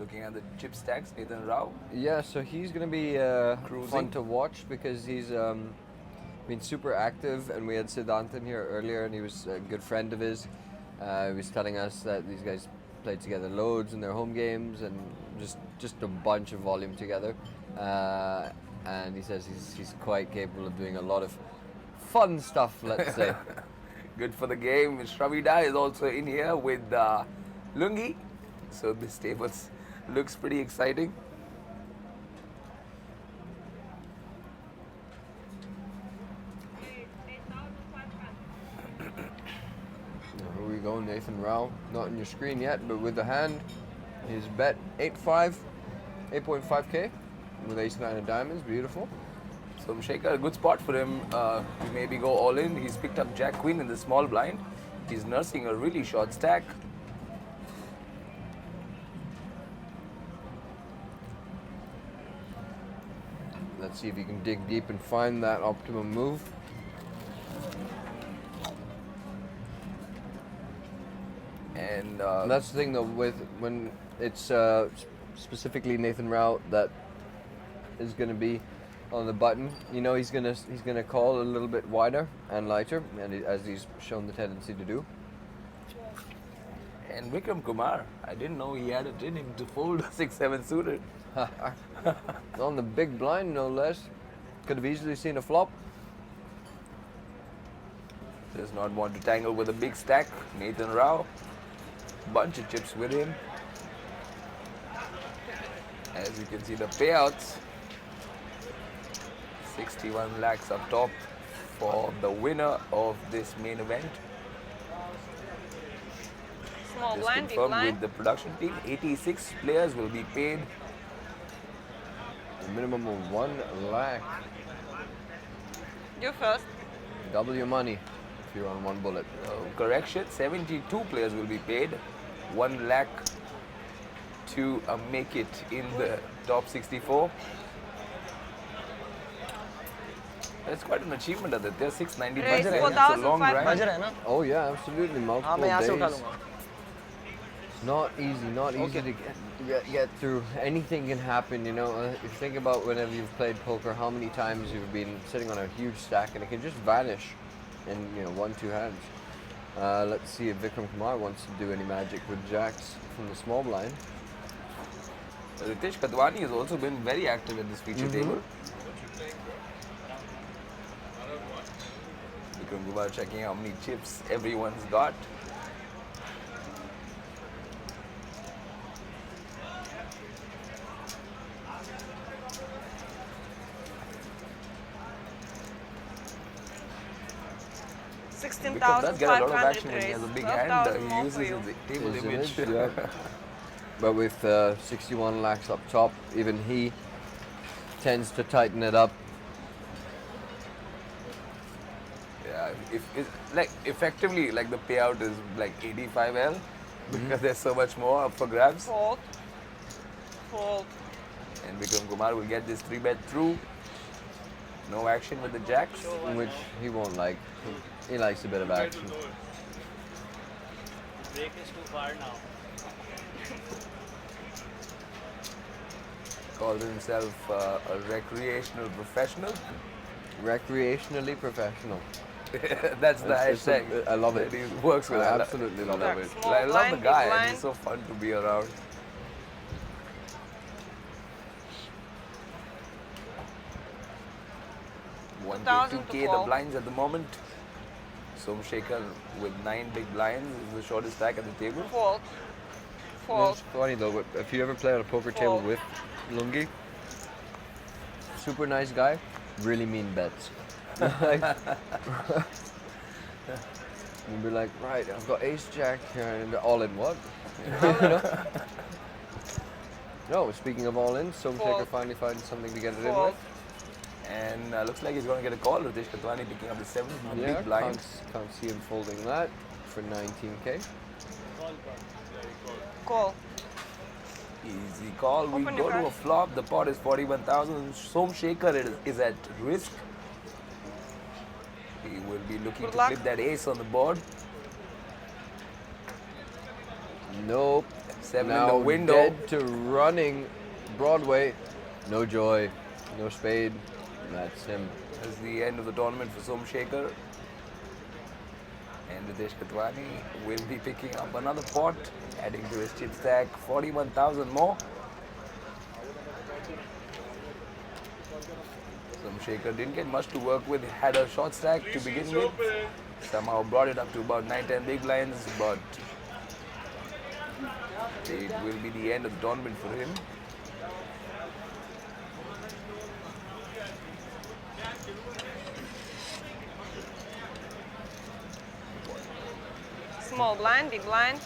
Looking at the chip stacks, Nathan Rao. Yeah, so he's going to be fun to watch because he's been super active, and we had Siddhant in here earlier and he was a good friend of his. He was telling us that these guys played together loads in their home games and just a bunch of volume together. And he says he's quite capable of doing a lot of fun stuff, let's say. Good for the game. Shravida is also in here with Lungi. So this table looks pretty exciting. Here we go, Nathan Rao. Not on your screen yet, but with the hand, he's bet 8.5k with ace-9 of diamonds. Beautiful. So Shaker, a good spot for him to maybe go all in. He's picked up Jack Queen in the small blind. He's nursing a really short stack. Let's see if you can dig deep and find that optimum move. And that's the thing though, with when it's specifically Nathan Rao that is going to be on the button, you know, he's gonna call a little bit wider and lighter, and as he's shown the tendency to do. And Vikram Kumar, I didn't know he had it in him to fold a 6-7 suited. On the big blind, no less. Could have easily seen a flop. Does not want to tangle with a big stack. Nathan Rao, bunch of chips with him. As you can see, the payouts, 61 lakhs up top for the winner of this main event. Small Just blind, big confirmed blind. with the production team, 86 players will be paid. A minimum of 1 lakh. You first. Double your money if you're on one bullet. Correction, 72 players will be paid. 1 lakh to make it in the top 64. That's quite an achievement, Aditya. 690 Raise it's a long 4,500. grind. Oh yeah, absolutely. Multiple मैं यहाँ से उठा days. लूँगा. Not easy to get through. Anything can happen, you know. If you think about whenever you've played poker, how many times you've been sitting on a huge stack and it can just vanish in 1-2 hands. Let's see if Vikram Kumar wants to do any magic with jacks from the small blind. Ritesh Kadwani has also been very active in this feature table. Vikram Kumar checking how many chips everyone's got. Vikram does get a lot of action when he has a big hand. He uses the table His image. yeah. But with 61 lakhs up top, even he tends to tighten it up. Yeah, if it's like effectively like the payout is like 85L because there's so much more up for grabs. Fold. Fold. And Vikram Kumar will get this 3-bet through. No action with the jacks. Which he won't like. He likes a bit of action. Break is too far now. calls himself a recreational professional. Recreationally professional. That's the It's a- hashtag. I love it. that he works with. I absolutely love love it. it. Small I love blind, the big guy, and blind. he's so fun to be around. One 2000 to K the call. blinds at the moment. Somshekhar with 9 big blinds is the shortest stack at the table. Fold. Fold. It's funny though, but if you ever play on a poker table Fold. with Lungi, super nice guy, really mean bets. Like, you'd be like, right, I've got ace jack and all in what? You know? No, speaking of all in, Somshekhar Fold. finally finds something to get it in Fold. with. And looks like he's going to get a call. Ritesh Katwani picking up the 7 Yeah, big blinds. can't see him folding that for 19k. Call. Easy call. We Open go your to a card. flop. The pot is 41,000. Somshekhar is at risk. He will be looking Good to luck. flip that ace on the board. Nope. 7 in Now the window. dead to running Broadway. No joy, no spade. That's him. That's the end of the tournament for Somshekhar. And Ritesh Katwani will be picking up another pot, adding to his chip stack 41,000 more. Somshekhar didn't get much to work with, had a short stack to begin with. Somehow brought it up to about 9-10 big blinds, but it will be the end of the tournament for him. Small blind, big blind.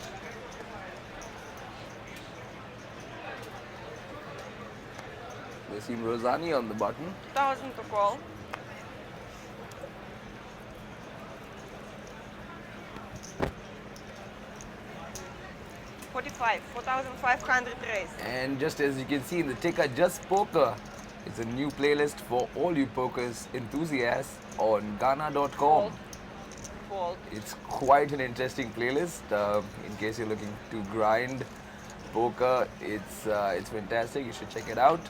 Wasim Rozani on the button. 1000 to call. $4,500 raise. And just as you can see in the ticker, Just Poker is a new playlist for all you pokers enthusiasts on Ghana.com. Fold. Fold. It's quite an interesting playlist. In case you're looking to grind poker, it's fantastic. You should check it out.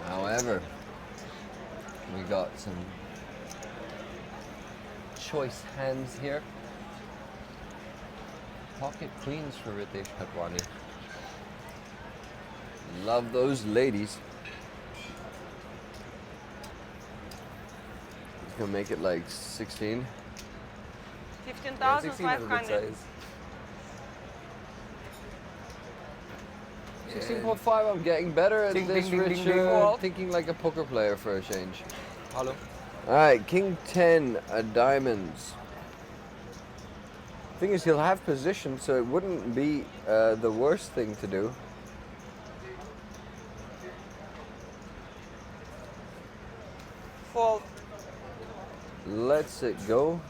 However, we got some choice hands here. Pocket queens for Ritesh Katwani. Love those ladies. He's gonna make it like 16. Yeah, 16 is a good 15,500. size. 16.5, I'm getting better at Ding, this, ding, ding, ding, ding. Richard. Thinking like a poker player for a change. Hello. Alright, King 10, diamonds. Thing is, he'll have position, so it wouldn't be the worst thing to do. Fold. Let's it go.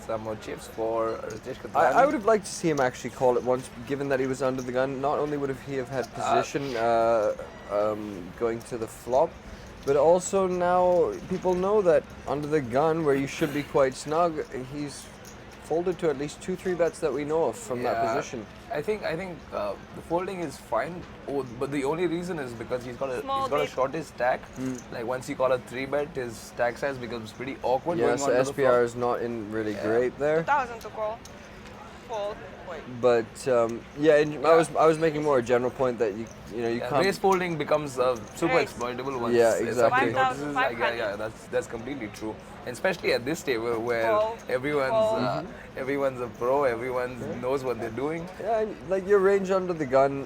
Some more chips for Ritesh Katwani. I would have liked to see him actually call it once, given that he was under the gun. Not only would he have had position going to the flop, but also now people know that under the gun, where you should be quite snug, he's folded to at least 2-3 bets that we know of from that Yeah. position. I think the folding is fine, but the only reason is because he's got Small a dip. shortest stack. Like once you call a 3-bet, his stack size becomes pretty awkward. Yeah, going so onto the SPR flop. is not in really Yeah. great there. 2,000 to call. Fold. Wait. But I was making more a general point that you know you Yeah, can't. race folding becomes super Race. exploitable once Yeah, somebody exactly. notices. Like, 5,500. yeah, that's completely true. And especially at this table where Fold. everyone's a pro, everyone knows what they're doing. Yeah, and, like your range under the gun,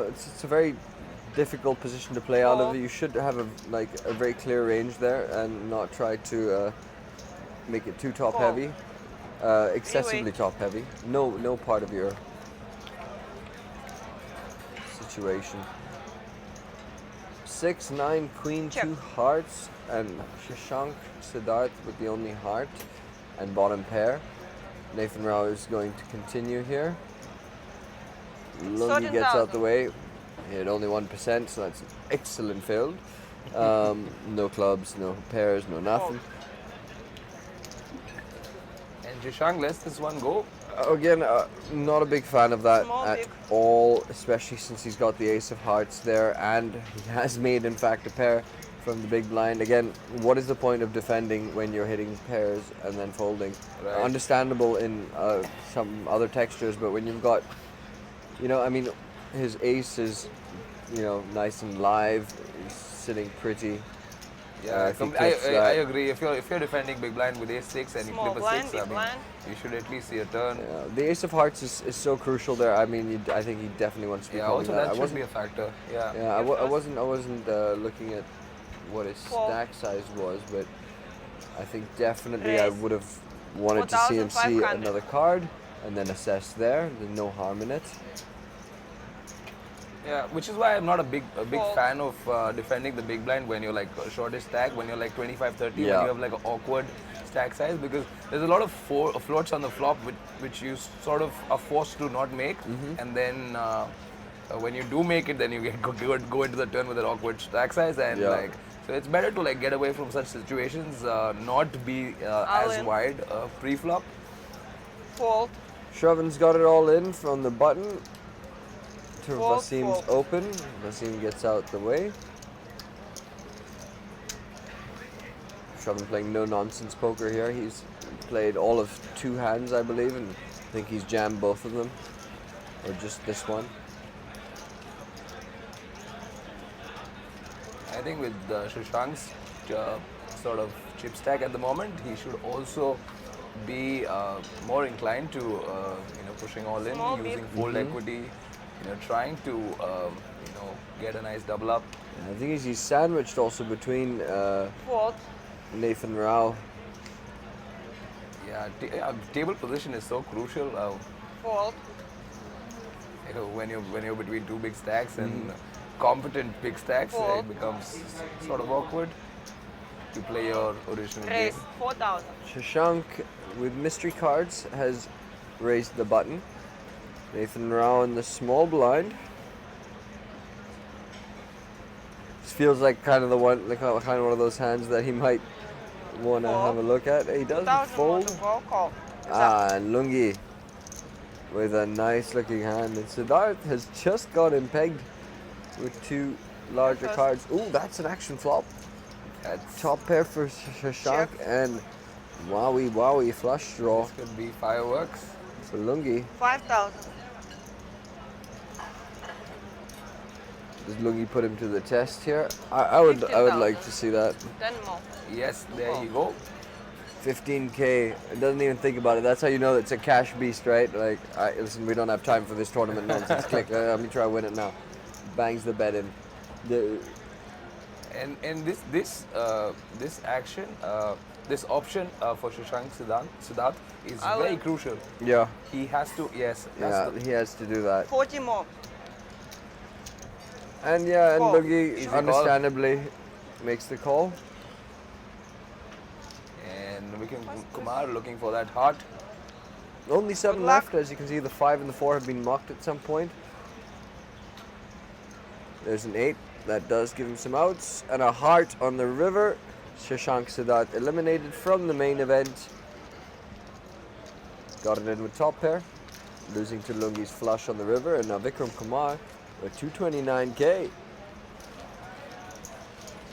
it's a very difficult position to play out of. Fold. You should have a very clear range there and not try to make it too top Fold. heavy, excessively Anyway. top heavy. No part of your situation. 6, 9, queen, Check. 2 hearts, and Shashank Siddharth with the only heart and bottom pair. Nathan Rao is going to continue here. Lungi Certain gets out the thousand. way. Hit only 1%, so that's an excellent field. No clubs, no pairs, no nothing. And Jishang lets this one go. Again, not a big fan of that Small, at big. all, especially since he's got the ace of hearts there, and he has made, in fact, a pair from the big blind. Again, what is the point of defending when you're hitting pairs and then folding? Right. Understandable in some other textures, but when you've got, I mean, his ace is, nice and live, he's sitting pretty. Yeah, if he I clips that. agree. If you're defending big blind with ace-6 and you Small flip a blind, 6, big I mean, blind. you should at least see a turn. Yeah, the ace of hearts is so crucial there. I mean, I think he definitely wants to be Yeah, calling also that. that should be a factor. Yeah. Yeah, I You're wasn't looking at what his Four. stack size was, but I think definitely I Raise. would have wanted to see him see 4,500. another card and then assess there. There's no harm in it. Yeah, which is why I'm not a big Fold. fan of defending the big blind when you're like shortest stack, when you're like 25-30, when you Yeah. have like an awkward stack size, because there's a lot of floats on the flop which you sort of are forced to not make, and then when you do make it, then you go into the turn with an awkward stack size, and Yeah. like so it's better to like get away from such situations, not be All as in. wide pre-flop. Fold. Shravan's got it all in from the button. Fold, Vasim's fold. open. Vasim gets out the way. Shravan playing no nonsense poker here. He's played all of 2 hands, I believe, and I think he's jammed both of them, or just this one. I think with Shashank's sort of chip stack at the moment, he should also be more inclined to pushing all in, Small, using big. fold equity, trying to get a nice double up. And I think he's sandwiched also between Fold. Nathan Rao. Yeah, table position is so crucial Fold. when you're between 2 big stacks and competent big stacks. Fold. It becomes sort of awkward to play your original Raise. game. 4,000. Shashank with mystery cards has raised the button. Nathan Rao in the small blind. This feels like kind of one of those hands that he might want to have a look at. He does 2,000 more to fold. go. Call. And Lungi with a nice looking hand. And Siddharth has just got him pegged with 2 larger First. cards. Ooh, that's an action flop. That's, Top pair for Shashank Check. and wowie flush draw this could be fireworks. for Lungi. 5,000. Does Lungi put him to the test here? I would 15,000. like to see that. 10 more. Yes, there you go. 15K. It doesn't even think about it. That's how you know it's a cash beast, right? Like, listen, we don't have time for this tournament nonsense. Click. Let me try to win it now. Bangs the bet in. And this action, this option for Shashank Siddharth is I'll very win. crucial. Yeah, He has to, yes, yeah, he has to do that. 40 more. And yeah, and Call. Lungi Easy call. understandably makes the call. and we can Kumar looking for that heart. Only 7 Good luck. left. As you can see, the 5 and the 4 have been mocked at some point. There's an 8. That does give him some outs. And a heart on the river. Shashank Siddharth eliminated from the main event. Got it in with top pair. Losing to Lungi's flush on the river. And now Vikram Kumar with 229K.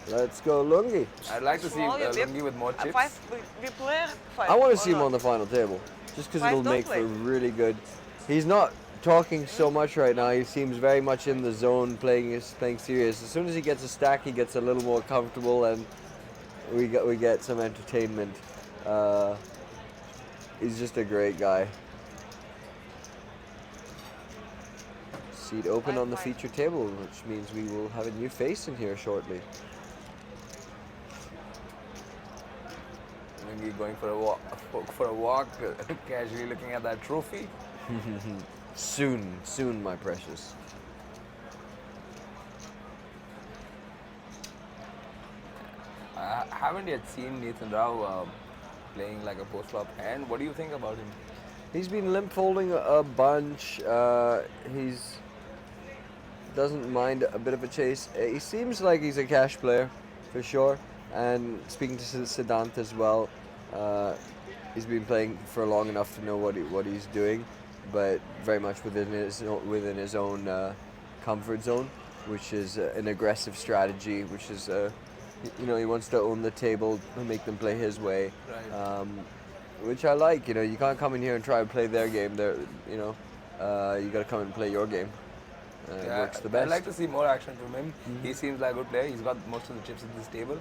Let's go, Lungi. I'd like to see Small, you big. Lungi with more chips. 5. We play 5. I want to see him on the final table. Just because Five it'll don't make play. for really good. He's not talking so much right now. He seems very much in the zone, playing serious. As soon as he gets a stack, he gets a little more comfortable, and we get some entertainment. He's just a great guy. Seat open on the feature table, which means we will have a new face in here shortly. Lungi going for a walk, casually looking at that trophy. Soon, my precious. I haven't yet seen Nathan Rao playing like a post-flop hand. What do you think about him? He's been limp folding a bunch. He's doesn't mind a bit of a chase. He seems like he's a cash player, for sure. And speaking to Siddhant as well, He's been playing for long enough to know what he's doing, but very much within his own comfort zone, which is an aggressive strategy, which is he wants to own the table and make them play his way, Right. which I like. You can't come in here and try and play their game. You got to come and play your game. It works the best. I'd like to see more action from him. He seems like a good player. He's got most of the chips at this table.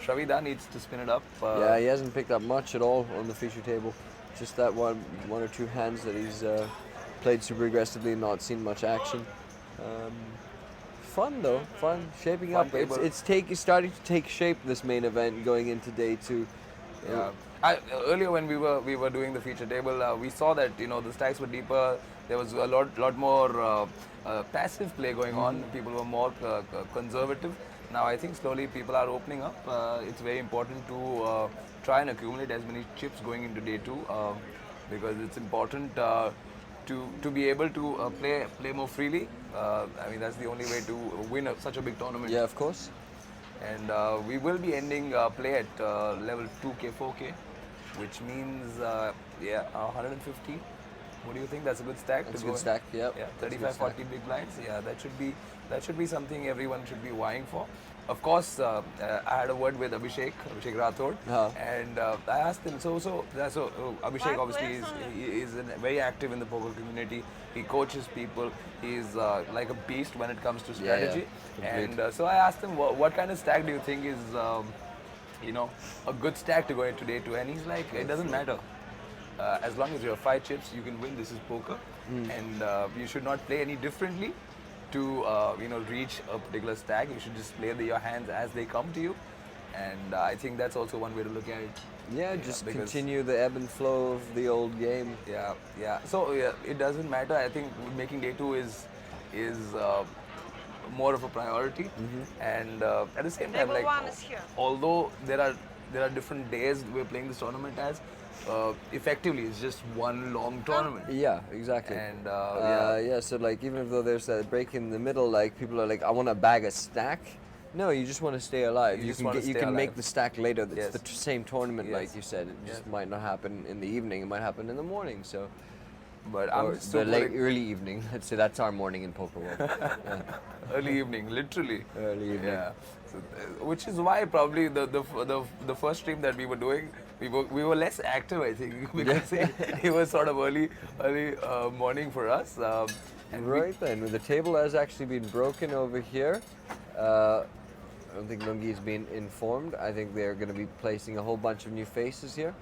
Shravida needs to spin it up. Yeah, he hasn't picked up much at all on the feature table. Just that one or two hands that he's played super aggressively and not seen much action. Fun though, shaping Fun up. table. It's starting to take shape, this main event going into day 2. Yeah. Earlier when we were doing the feature table, we saw that the stacks were deeper. There was a lot more passive play going on. People were more conservative. Now I think slowly people are opening up. It's very important to try and accumulate as many chips going into day 2 because it's important to be able to play more freely. I mean that's the only way to win such a big tournament. Yeah, of course. And we will be ending play at level 2K, 4K, which means 150. What do you think? That's a good stack. That's to a go good in? stack. Yep. Yeah, That's a good 35, stack. 40 big blinds. Yeah, that should be something everyone should be vying for. Of course, I had a word with Abhishek Rathod, and I asked him. So Abhishek obviously is very active in the poker community. He coaches people. He's like a beast when it comes to strategy. And so I asked him, what kind of stack do you think is a good stack to go into day 2? And he's like, it doesn't matter. As long as you have 5 chips, you can win. This is poker, and you should not play any differently to reach a particular stack. You should just play your hands as they come to you, and I think that's also one way to look at it. Yeah, just continue the ebb and flow of the old game. Yeah. So it doesn't matter. I think making day 2 is more of a priority, and at the same time, Table like one is here. although there are different days we're playing this tournament as. Effectively, it's just one long tournament. Yeah, exactly. And so like even though there's that break in the middle, like people are like, I want to bag a stack. No, you just want to stay alive. You You just can wanna you stay can make alive. the stack later. It's Yes. the same tournament, Yes. like you said. It just Yes. might not happen in the evening. It might happen in the morning. So, but or I'm the super early evening. Let's say that's our morning in poker world. early evening, literally. Early evening. Yeah. So, which is why probably the first stream that we were doing, we were less active, I think, because it was sort of early morning for us. And Right then, the table has actually been broken over here. I don't think Lungi's been informed. I think they're going to be placing a whole bunch of new faces here.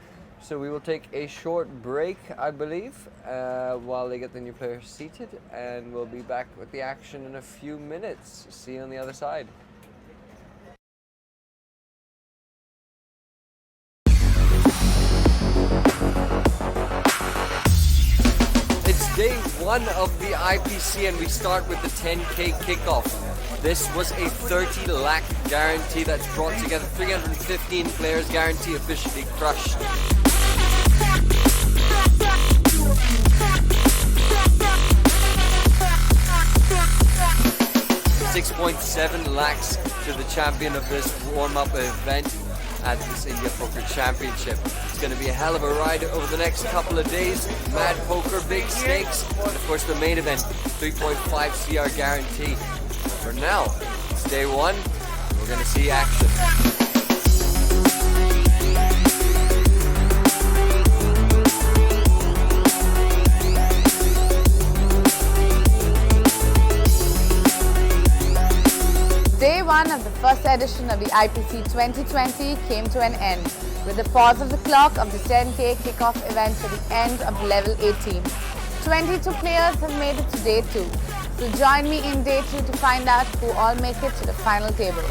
So we will take a short break, I believe, while they get the new players seated, and we'll be back with the action in a few minutes. See you on the other side. It's day 1 of the IPC, and we start with the 10K kickoff. This was a 30 lakh guarantee that's brought together 315 players. Guarantee officially crushed. 6.7 lakhs to the champion of this warm-up event at this India Poker Championship. It's going to be a hell of a ride over the next couple of days. Mad poker, big stakes, and of course the main event, 3.5 CR guarantee. For now, it's day 1. We're going to see action. Day 1 of the first edition of the IPC 2020 came to an end with the pause of the clock of the 10K kickoff event to the end of level 18. 22 players have made it to day 2. So join me in day 2 to find out who all make it to the final table.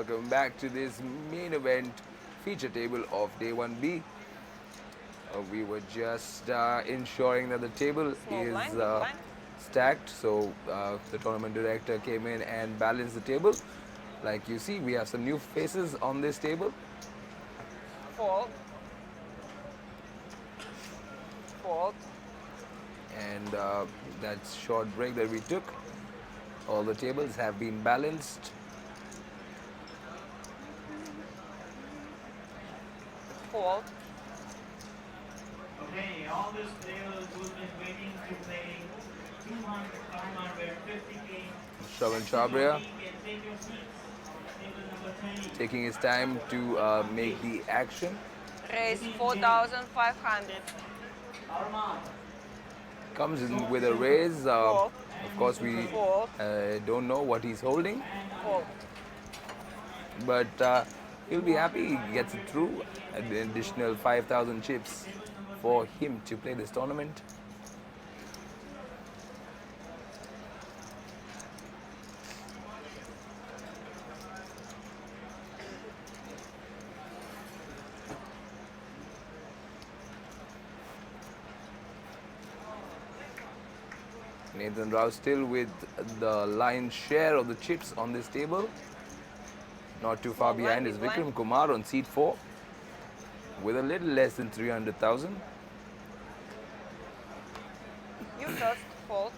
welcome back to this main event feature table of day 1B. We were just ensuring that the table Small is blind, big blind. stacked, so the tournament director came in and balanced the table. Like you see, we have some new faces on this table. Fold. Fold. And that short break that we took, all the tables have been balanced. Fold. Okay, all these players who've been waiting to play 200, 550k. Shravan Chabria Take your seats. Table number 20. taking his time to make the action. Raise 4,500. Arman. Comes in with a raise. Fold. Of course, we Fold. don't know what he's holding, Fold. but he'll be happy he gets it through. An additional 5,000 chips for him to play this tournament. Nathan Rao still with the lion's share of the chips on this table. Not too far Small behind blind, is big blind. Vikram Kumar on seat 4 with a little less than 300,000. You first. Fold.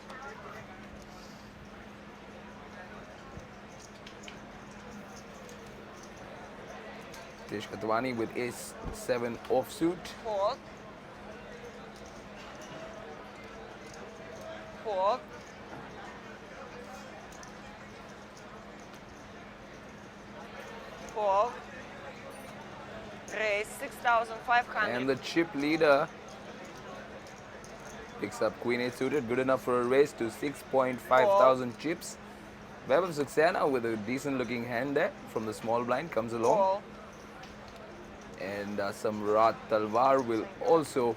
Tish Katwani with ace 7 offsuit. Fold. Fold. Fold. Raise 6,500. And the chip leader picks up Queen 8 suited, good enough for a raise to 6.5 thousand chips. Vaibhav Saxena with a decent looking hand there from the small blind comes along. Fold. And Samrat Talwar will also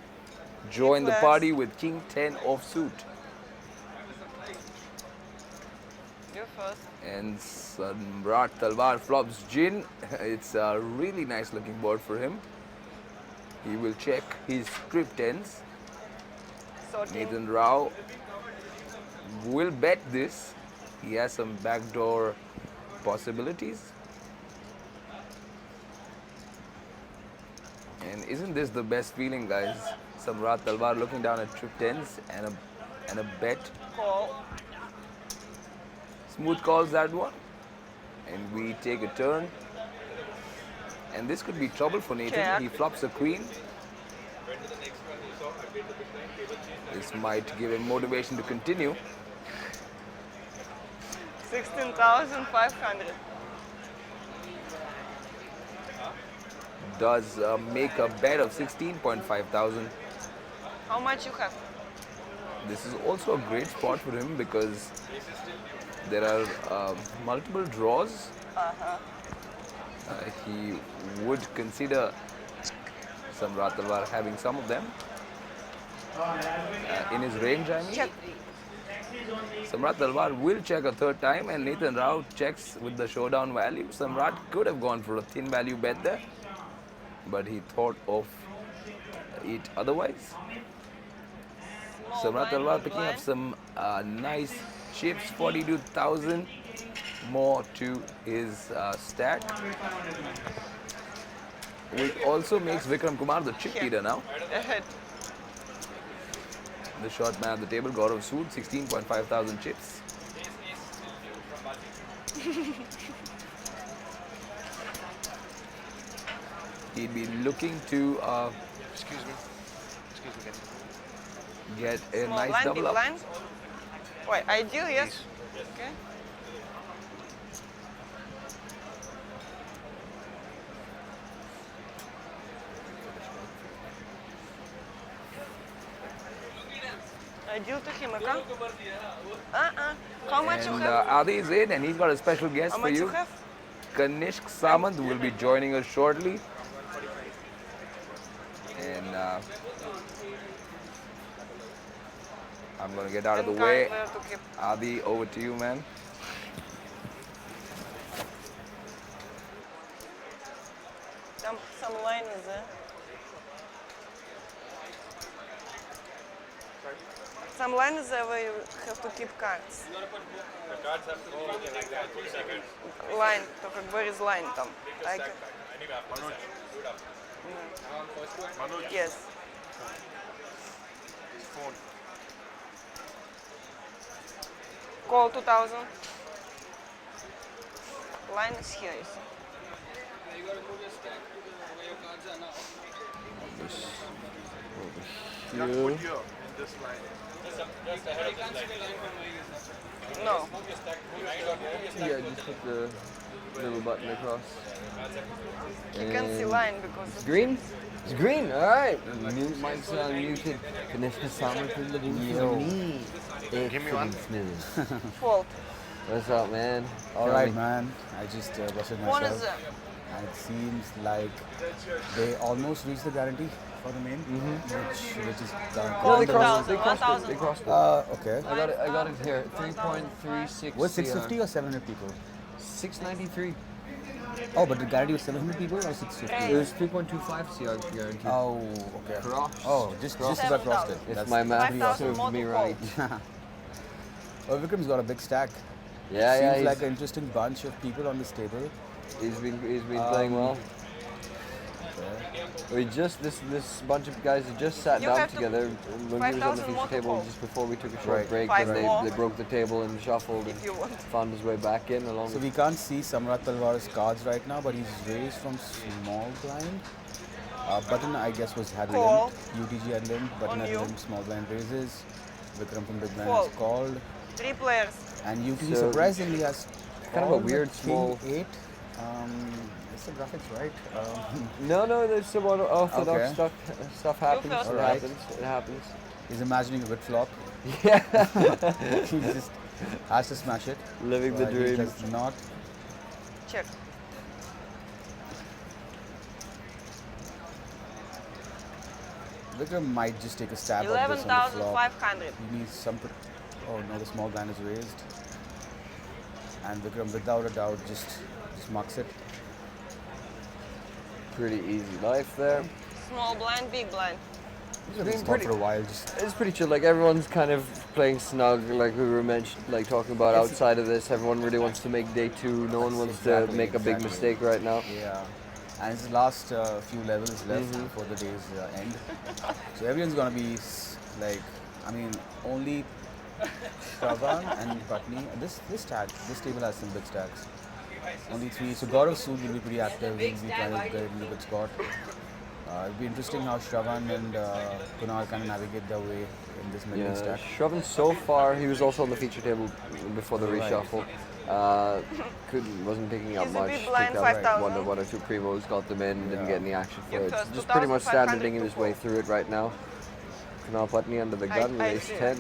join the Flags. party with King 10 offsuit. You first. And Samrat Talwar flops Jin. It's a really nice looking board for him. He will check his trip tens. Sorting. Nathan Rao will bet this. He has some backdoor possibilities. And isn't this the best feeling, guys? Samrat Talwar looking down at trip tens and a bet. Call. Smooth calls that one. And we take a turn. And this could be trouble for Nathan. Check. He flops a queen. This might give him motivation to continue. 16,500. Does make a bet of 16.5 thousand. How much you have? This is also a great spot for him because there are multiple draws. He would consider Samrat Talwar having some of them in his range, I mean. Check. Samrat Talwar will check a third time and Nathan Rao checks with the showdown value. Samrat could have gone for a thin value bet there, but he thought of it otherwise. Samrat Talwar picking up some nice chips, 42,000 more to his stack. Which also makes Vikram Kumar the chip leader now. Ahead. The short man at the table, Gaurav Sood, 16.5 thousand chips. He'd be looking to Excuse me. get a Small nice blind, big double up. blind. Wait, ideal, yes? Okay. Ideal to him, okay? How much you And have? Adi is in and he's got a special guest How for much you you. have? Kanishk Samant will be joining us shortly. And I'm going to get out of the And way. where to keep? Adi, over to you, man. Some line is there where you have to keep cards. The cards have to be like that. Line, то как where is line там? Like, Manoj, yes. his phone. Call 2000. Line is here, you see. Just put here in this line. No. Yeah, just put the little button across. You can see line because It's green? It's green, alright. Mute mic sound muted. Kanishka Samarthan Give me one. fault. What's up, man? All Tell right, me. man. I just busted One is myself, and it seems like they almost reached the guarantee for the main, which is Call they crossed, 2000, they crossed it. 1000. They crossed it. okay. I got it here. 3.36. Was 650 or 700 people? 693. Oh, but the guarantee was 700 people or 650? It was 3.25 CR guaranteed. Oh, okay. Crossed. Oh, just about crossed it. If That's my math 5,000 serves more me to right. Oh, Vikram's got a big stack. Yeah, Seems yeah. like an interesting bunch of people on this table. He's been playing well. Okay. We just this bunch of guys had just sat You down have to- together when we was on the 5,000 feature more to table call. just before we took a short Right. break, Five and more. they broke the table and shuffled and If you want. found his way back in along. So with we can't see Samrat Talwar's cards right now, but he's raised from small blind. Button, I guess, had Call. limp. UTG had limp. Button On had you. limp. Small blind raises. Vikram from big blind Call. is called. 3 players. And UTG So- surprisingly has kind of a called weird with small- king 8. Is the graphics right? No, there's some unorthodox Okay. stuff happens. first. It Alright. happens. It happens. He's imagining a good flop. Yeah, He just has to smash it. living the He dream. does not. Check. Vikram might just take a stab at this on the flop. 11,500. He needs some. Oh no, the small blind is raised. And Vikram, without a doubt, just mucks it. Pretty easy life there. Small blind, big blind. He's gonna been stop pretty- for a while. Just It's pretty chill. Like everyone's kind of playing snug, like we were mentioned, like talking about It's- outside of this. Everyone really wants to make day two. No one wants to Exactly, make a big exactly. mistake right now. yeah. And it's the last few levels left Mm-hmm. before the day's end. So everyone's gonna be like, I mean, only Shravan and Patni. This table has some big stacks. Only 3. So Gaurav soon will be pretty active. He'll be trying to get in a good spot. It'll be interesting how Shravan and Kunal kind of navigate their way in this million Yeah, stack. Shravan so far, he was also on the feature table before the Right. reshuffle. Wasn't picking up He's a much. big blind, Picked up 5,000. one or two prevos, got them in, didn't Yeah. get any action for Your it. first Just pretty much 2,500 standing his way to through it right now. Kunal Patni under the gun with I ace see. 10.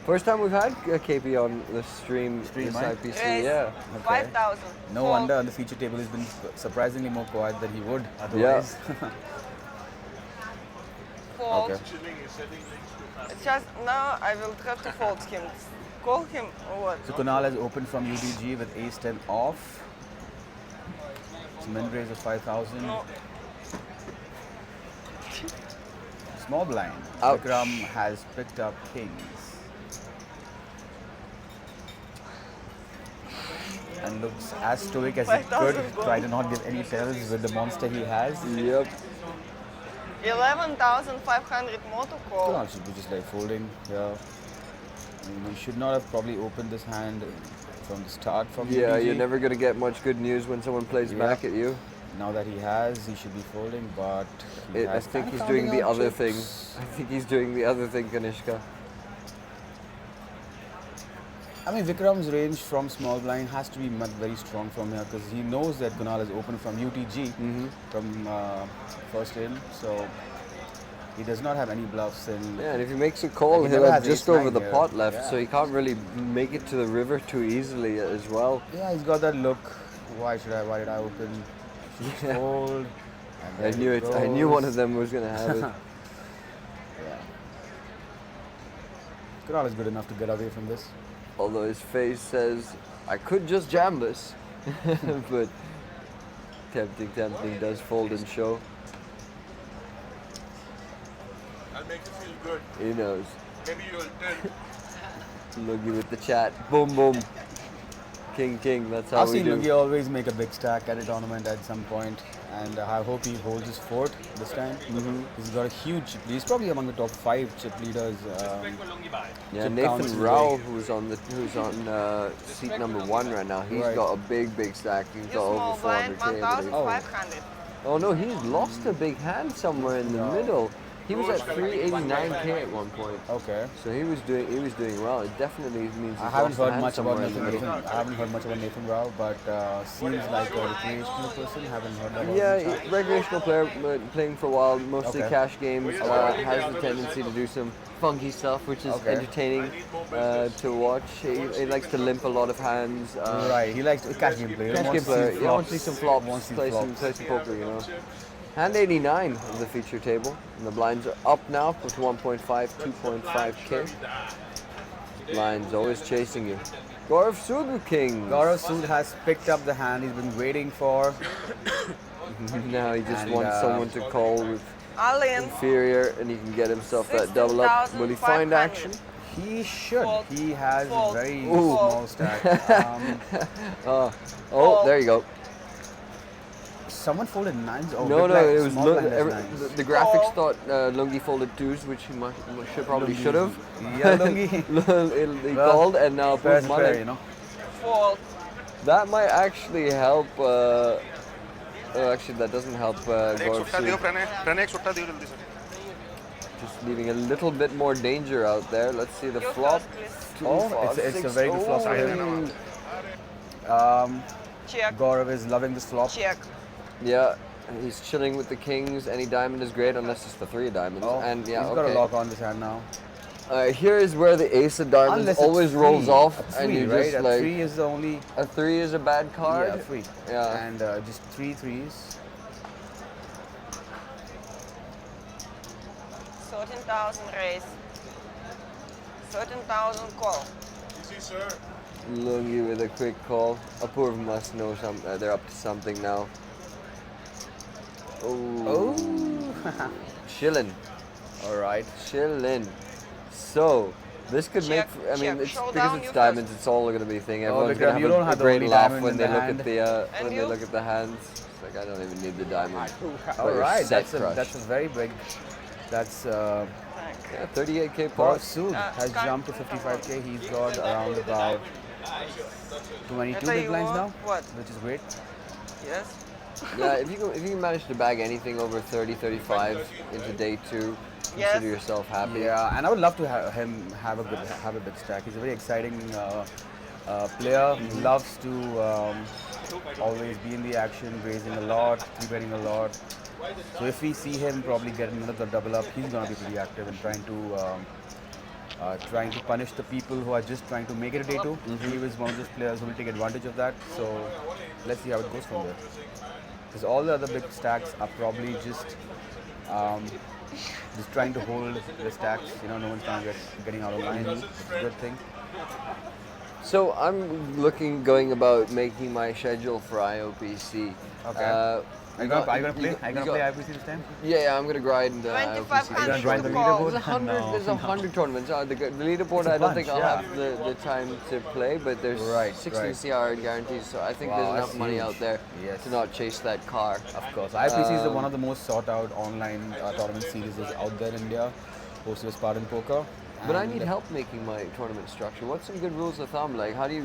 First time we've had KP on the stream this right? IPC, Yes. yeah. 5,000. No Fold. wonder on the feature table he's been surprisingly more quiet than he would otherwise. Fold. Okay. It's just now I will have to fold him. Call him or what? So Kunal has opened from UTG with ace 10 off. It's min raise of 5,000. No. Small blind. Ouch. Vikram has picked up kings. And looks as stoic as he 5,000 could, gold. try to not give any tells with the monster he has. Yep. 11,500 more to call. Kunal should be just like folding here. I mean, we should not have probably opened this hand from the start from Yeah, UTG. you're never going to get much good news when someone plays Yeah. back at you. Now that he has, he should be folding, but he I has think kind he's of doing counting the out other chips. thing. I think he's doing the other thing, Kanishka. I mean, Vikram's range from small blind has to be very strong from here because he knows that Kunal is open from UTG from first in, so he does not have any bluffs in. Yeah, and if he makes a call, He he'll never have has just ace over nine the here. pot left, Yeah. so he can't really make it to the river too easily as well. Yeah, he's got that look. Why did I open? Should just fold. And I there knew it it. I knew one goes. of them was going to have it. Yeah. Kunal is good enough to get away from this. Although his face says, I could just jam this. But tempting does fold and show. I'll make you feel good. He knows. Maybe you'll tilt. Lungi with the chat. Boom, boom. King, king. That's how I've we seen do. Lungi always make a big stack at a tournament at some point, and I hope he holds his fort this time. He's got a huge. He's probably among the top 5 chip leaders. Yeah, chip Nathan counts Rao, today. who's on seat number 1 right now. He's Right. got a big stack. He's You got over small blind 400k. I believe. 1,500. Oh no, he's lost a big hand somewhere in the middle. He was at 389k at one point. Okay. So he was doing well. It definitely means he's I haven't lost a heard hand much about somewhere in the Nathan. middle. I haven't heard much about Nathan Rao, but seems like a recreational person. Haven't heard that. Yeah, recreational player, playing for a while, mostly Okay. cash games. Has the tendency to do some funky stuff, which is Okay. entertaining to watch. He likes to limp a lot of hands. Right. He likes cash game player. Cash game player. Yeah, wants to see some flops. Play some poker, you know. Hand 89 of the feature table. And the blinds are up now to 1.5, 2.5k. Blinds always chasing you. Gaurav Sugu King. Gaurav Sood has picked up the hand he's been waiting for. Now he just And, wants someone to call with All in. inferior and he can get himself that double up. Will he find 16,500. action? He should. Fold. He has a Fold. very Ooh. small stack. Oh, there you go. Someone folded 9s. Oh, No, big blind, it was small blind has 9s. the graphics thought Lungi folded 2s, which he should have. Yeah, Lungi. He Well, called and now Fair put is money. fair, you know. Fold. That might actually help. Actually, that doesn't help Gaurav Sood. Pranay एक सुट्टा दियो जल्दी से. Just leaving a little bit more danger out there. Let's see the You flop. first, please. Two, Oh, five, it's a six. very good flop for him. Check. Gaurav is loving this flop. Check. Yeah, he's chilling with the kings. Any diamond is great unless it's the 3 of diamonds. Oh, And yeah, he's got a okay. lock on this hand now. Here is where the ace of diamonds Unless always it's rolls three. off, A and three, you right? just A like 3 is the only. a 3 is a bad card. Yeah, 3. Yeah. And just 3 threes. 13,000 raise. 13,000 call. Easy, sir. Lungi with a quick call. Apurv must know something. They're up to something now. Oh, chillin', All right. chillin'. So this could Check, make. I mean, check. it's Showdown, because you it's diamonds. It's all going to be a thing. Oh, Everyone's because going you to don't have have a the great only laugh diamond when in they the look hand. at the And when they you? look at the hands. It's like I don't even need the diamond. All you're right. set, That's a Crush. very big. That's Yeah, 38k Gaurav pot. Sood has Sky- jumped to 55k. He's got around about 22 Tell big you blinds what, now, what? which is great. Yes. Yeah, if you can manage to bag anything over 30, 35 into day 2, Yes. consider yourself happy. Yeah, and I would love to have him have a big stack. He's a very exciting player. He loves to always be in the action, raising a lot, three-betting a lot. So if we see him probably get another double up, he's gonna be pretty active and trying to punish the people who are just trying to make it a day 2. He was one of those players who will take advantage of that. So let's see how it goes from there. Because all the other big stacks are probably just trying to hold the stacks. You know, no one's trying to getting out of line. It's a good thing. So I'm going about making my schedule for IOPC. Okay. Are you gonna play? you Are you gonna play IPC this time? Yeah, I'm gonna grind IOPC. 2,500 grind the call. leaderboard? There's 100 tournaments. The leaderboard, It's a I don't think bunch, I'll yeah. have the time to play, but there's Right, 16 right. CR guarantees, so I think Wow, there's enough that's money huge. out there Yes. to not chase that car. Of course. IPC is one of the most sought out online tournament series out there in India, hosted by Spartan Poker. But I And need help making my tournament structure. What's some good rules of thumb? Like, how do you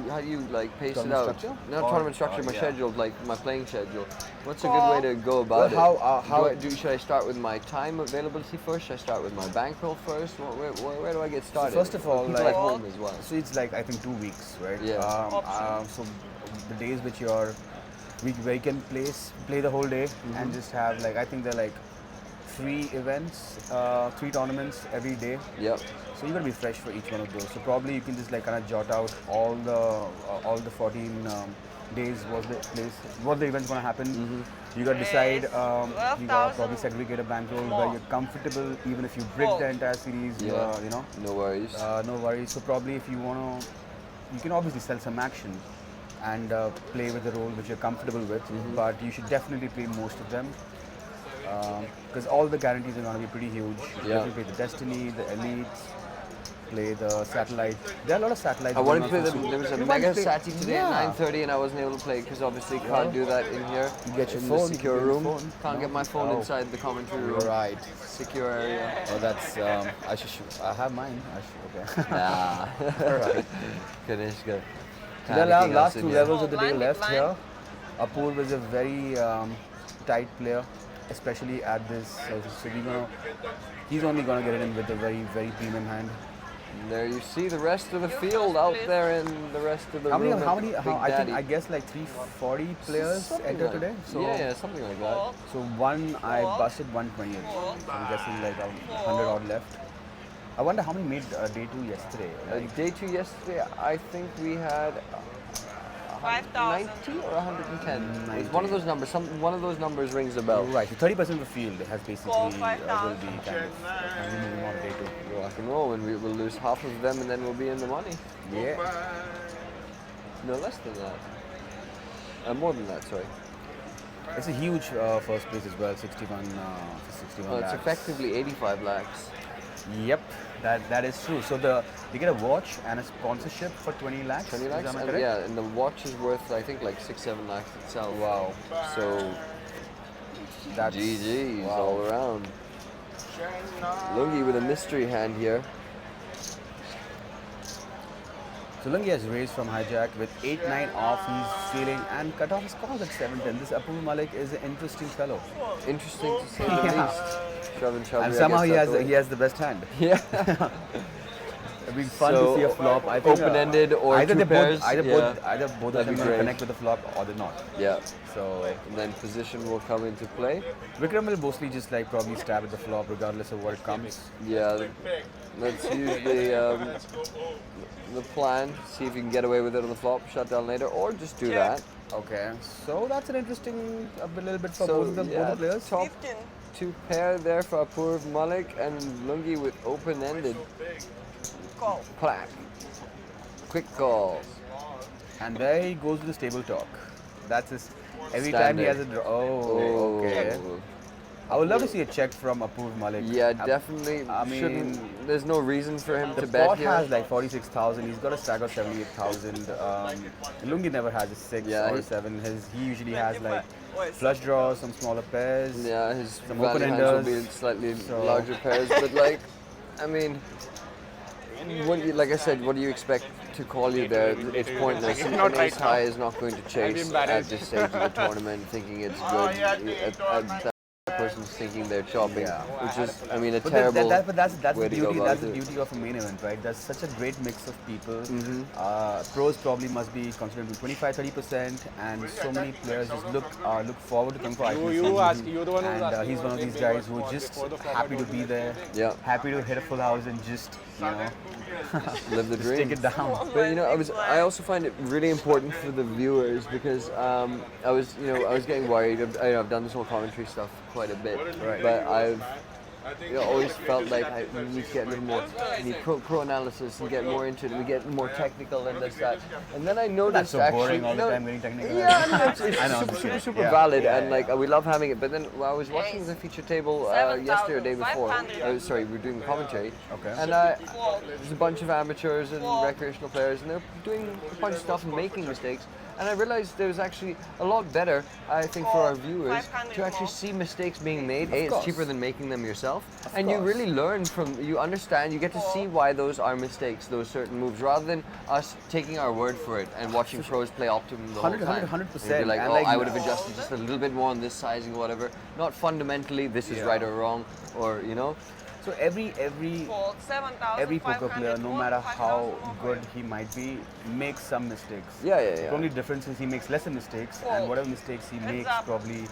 like pace it Tournament out? structure? Not Or- tournament structure, my yeah. schedule, like my playing schedule. What's a good way to go about Well, it? how- Should I start with my time availability first? Should I start with my bankroll first? Where do I get started? first of all, people like- at home as well. So it's like I think 2 weeks, right? Yeah. So the days which you're where you can play the whole day and just have like I think they're like 3 events, 3 tournaments every day. Yep. So you're gonna be fresh for each one of those. So probably you can just like kind of jot out all the 14 days what the event's gonna happen. You gotta decide. You gotta probably segregate a bankroll where you're comfortable, even if you brick the entire series. Yeah. You know, No worries. no worries. So probably if you wanna, you can obviously sell some action and play with the role which you're comfortable with. But you should definitely play most of them. because all the guarantees are going to be pretty huge. You Yeah. have to play the Destiny, the Elites, play the Satellite. There are a lot of satellites. I wanted to play going the, on. there was a You want to mega play- Sati today Yeah. at 9:30 and I wasn't able to play because obviously can't do that in here. You get your in phone, the you secure get your room. phone. Can't No. get my phone Oh. inside the commentary room. Right. Secure area. Oh, that's. I should. I have mine. I should. Okay. Nah. Alright. Kanishka. So the Panicking last us two in levels here. of the day Line, left line. here. Apurv is a very tight player, especially at this. So he's only gonna get it in with a very premium hand. And there you see the rest of the field out there in the rest of the How many? room. at Big I think Daddy. I guess like 340 players Something enter like- today. So yeah, something like that. So I busted 120th. So I'm guessing like 100 odd left. I wonder how many made day 2 yesterday. Like, Day 2 yesterday, I think we had 5,000. 90 or 110. It's 90. one of those numbers. One of those numbers rings a bell. right. So 30% of the field has basically will be 5,000. kind of moving on to day 2. Rock and roll, and we will lose half of them, and then we'll be in the money. Yeah. No, less than that. More than that, sorry. It's a huge first place as well. 61. 61 It's lakhs. effectively 85 lakhs. Yep, that is true. So you get a watch and a sponsorship for 20 lakhs. 20 Is lakhs? that And correct? yeah, and the watch is worth, I think, like 6-7 lakhs itself. Wow. So, That's GG's wow. all around. Lungi with a mystery hand here. So Lungi has raised from hijack with 8-9 off. He's stealing and cut off his calls at 7-10. This Apurv Malik is an interesting fellow. Interesting to say the Yeah. least. Shove and shove. And I somehow guess that's he has the best hand. Yeah. It'd be fun So, to see a flop. I think open-ended or either two they pairs, both, either yeah. both That'd of be them will great. connect with the flop or they're not. Yeah. So And then position will come into play. Vikram will mostly just like probably stab at the flop regardless of what it comes. Yeah. That's usually the plan. See if you can get away with it on the flop, shut down later, or just do that. Okay, so that's an interesting a little bit for So, both of the yeah, players. top 15. 2 pair there for Apurv Malik and Lungi with open-ended. Call. Plaque. Quick calls. And there he goes to the stable talk. That's his. Every time he has a draw. Oh, okay. I would love to see a check from Apurv Malik. Yeah, definitely. I mean, shouldn't. There's no reason for him the to bet pot here. has like 46,000. He's got a stack of 78,000. Lungi never has a 6 Yeah, or he- a 7. He usually has like flush draws, some smaller pairs. Yeah, his Some value hands will be open-enders. slightly So- larger pairs, but like, I mean, like I said, what do you expect to call you there? It's pointless. An ace high is not going to chase at this stage of the tournament, thinking it's good. That person's thinking they're chopping, Yeah. which is, I mean, a But terrible that's way the to go beauty. about That's the it. beauty of a main event, right? There's such a great mix of people. Mm-hmm. Pros probably must be considered 25-30%, and so many players just look forward to coming for IPC. You're the one who's And asking. he's one of these guys who are just happy to be there, Yeah. happy to hit a full house and just Live the just dream. take it down. But I also find it really important for the viewers because I was getting worried. I've done this whole commentary stuff quite a bit, Right. but I've always felt like we need to get a little more, we need pro analysis and get more into it. We get more technical and this that. And then I noticed That's so actually, boring all the time getting technical. yeah, I mean, it's I know, I'm super, just super, kidding. super Yeah. valid, Yeah, and like we love having it. But then I was watching the feature table yesterday or day before. 7,500. Sorry, we were doing commentary. Okay. And there's a bunch of amateurs and recreational players, and they're doing a bunch of stuff and making mistakes. And I realized there was actually a lot better, I think, for our viewers 500 to actually more. see mistakes being made. It's course. cheaper than making them yourself, and you course. really learn from. You understand. You get to see why those are mistakes, those certain moves, rather than us taking our word for it and watching pros play optimum the whole 100%, time. 100%. And be like, And oh, like- I would have adjusted just a little bit more on this sizing or whatever. Not fundamentally, this is right or wrong, or you know. So every Fold. 7,000. every poker player, no matter how 5,000 good he might be, makes some mistakes. Yeah, yeah, The yeah. only difference is he makes lesser mistakes, and Fold. whatever mistakes he makes, up. probably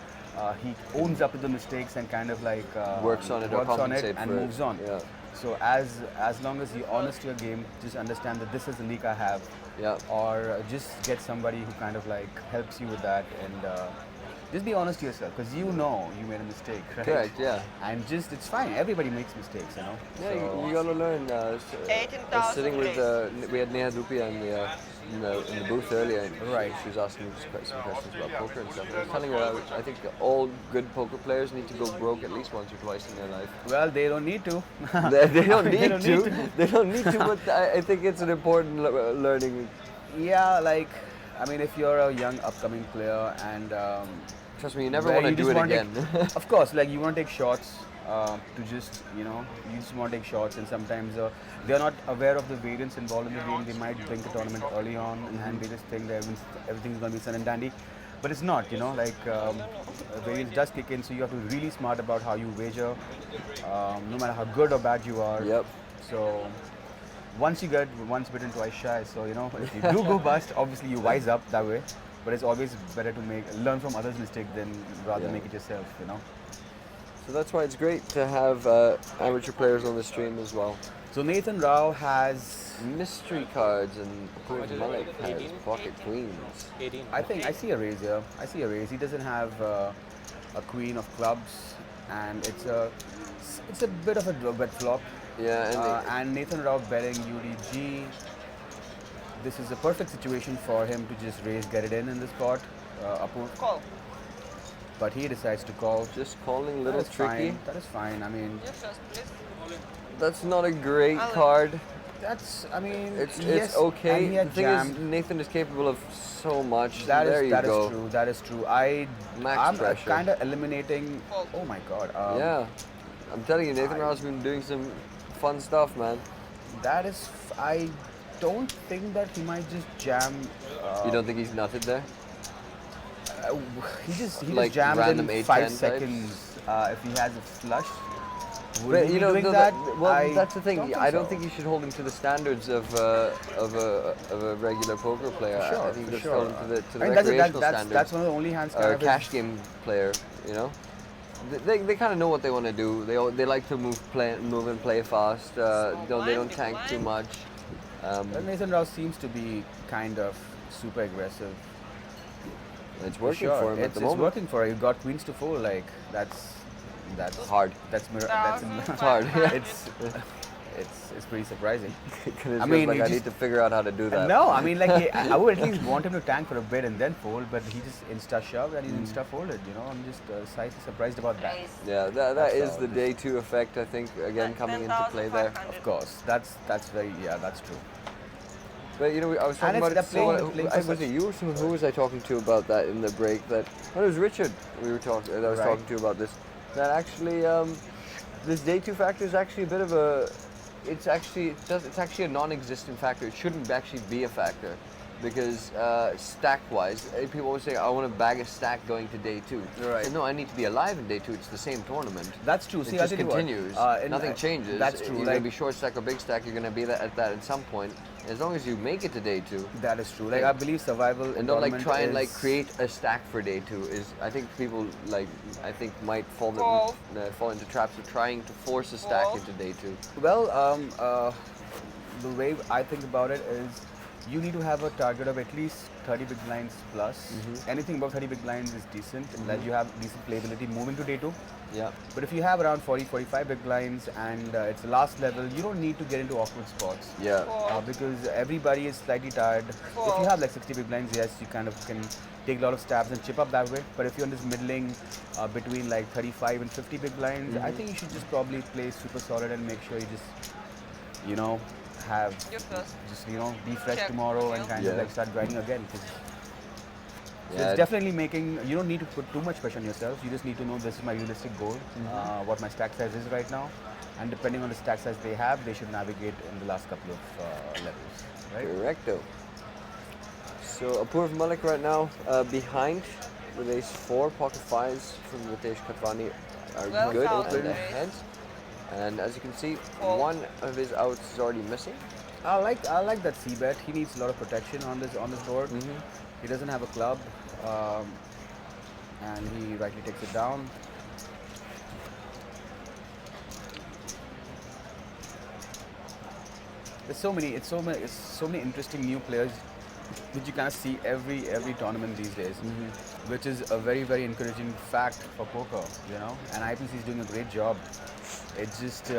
he owns up to the mistakes and kind of like Works on it or works on it compensate and for it. moves on. Yeah. So as long as you're honest to your game, just understand that this is the leak I have, Yeah. or just get somebody who kind of like helps you with that, and just be honest to yourself, because you know you made a mistake, right? Correct, yeah. And just, it's fine. Everybody makes mistakes, you know. Yeah, So- you gotta learn. I was sitting with, race. we had Neha Dupia in the booth earlier, and Right. she was asking us some questions about poker and stuff. I was telling her, I think all good poker players need to go broke at least once or twice in their life. Well, they don't need to. They don't They need don't to. need to. They don't need to, but I think it's an important learning. Yeah, like, I mean, if you're a young upcoming player and Trust me, you never where want to you do just it wanna again. take- of course, like you want to take shots to just, you know, you just want to take shots, and sometimes they're not aware of the variance involved in the game. They might drink a tournament early on, and they just think that everything's going to be sun and dandy. But it's not, you know, like variance does kick in, so you have to be really smart about how you wager, no matter how good or bad you are. Yep. So once you get once bitten, twice shy. So, you know, if you do go bust, obviously you wise up that way. But it's always better to learn from others' mistakes than rather Yeah. make it yourself, you know. So that's why it's great to have amateur players on the stream as well. So Nathan Rao has, Mystery cards and Malik has pocket queens. 18. I think, I see a raise here. I see a raise. He doesn't have a queen of clubs, and it's a bit of a wet flop. Yeah, And Nathan Rao betting UDG. This is a perfect situation for him to just raise, get it in this pot, Call. but he decides to call. just calling, That little is tricky. fine. That is fine. I mean, You first, please. That's not a great I like- card. that's. I mean, It's yes, okay. And he had The thing jammed. is, Nathan is capable of so much. That there is you go. true. That is true. Max I'm pressure. kind of eliminating. Fold. Oh my god. Yeah, I'm telling you, Nathan Rao's been doing some fun stuff, man. That is. I don't think that he might just jam. You don't think he's nutted there? He just like jams random in 8-10 5 types? seconds. If he has a flush. Would But he you be know, doing though, that? well, that's the thing. I don't so. think you should hold him to the standards of a regular poker player. For sure, I think for you just sure. hold him to the I mean, recreational standards. that's one of the only hands kind Or a of his- cash game player, you know. They kind of know what they want to do. They like to move and play fast. They don't tank too much. Well, Nathan Rao seems to be kind of super aggressive. It's working Sure. for him at It's the moment. working for him. You got queens to fold. Like that's Hard. That's It's hard. it's pretty surprising. I mean, he I just- need to figure out how to do that. No, I mean, like I would at least want him to tank for a bit and then fold, but he just insta shoved and he insta folded. You know, I'm just slightly surprised about that. Yeah, that That's is all. the day two effect. I think again coming into play there. Of course, that's very that's true. But you know, I was talking And about it's it. the playing- So, playing for was such- it you or who was I talking to about that in the break? That it was Richard. We were talking. That I was Right. talking to about this. That actually, this day two factor is actually a bit of a. It's actually a non-existent factor. It shouldn't actually be a factor, because stack-wise, people always say, "I want to bag a stack going to day two." Right. So, no, I need to be alive in day two. It's the same tournament. That's true. It See, I'll just tell you what, continues. Nothing changes. That's true. You're Like, gonna be short stack or big stack. You're gonna be at that at some point. As long as you make it to day two, that is true. Like I believe survival and don't like tournament try and like is- create a stack for day two. Is I think people might fall into traps of trying to force a stack Call. into day two. Well, the way I think about it is you need to have a target of at least 30 big blinds plus. Anything above 30 big blinds is decent, that you have decent playability moving to day two. Yeah. But if you have around 40, 45 big blinds and it's the last level, you don't need to get into awkward spots. Yeah. Because everybody is slightly tired. If you have like 60 big blinds, yes, you kind of can take a lot of stabs and chip up that way. But if you're in this middling between like 35 and 50 big blinds, I think you should just probably play super solid and make sure you just, you know, have You first. just, you know, be fresh Check. tomorrow and kind of Yeah. like start grinding again. 'Cause so Yeah. it's definitely making, you don't need to put too much pressure on yourself. You just need to know this is my realistic goal, what my stack size is right now. And depending on the stack size they have, they should navigate in the last couple of levels, right? Correcto. So Apurv Malik right now behind with ace 4, pocket 5s from Ritesh Katwani are Well good found, and Ritesh. ahead. And as you can see, Fold. one of his outs is already missing. I like that C bet. He needs a lot of protection on this board. He doesn't have a club, and he rightly takes it down. There's so many interesting new players which you kind of see every tournament these days, which is a very encouraging fact for poker, you know. And IPC is doing a great job. It's just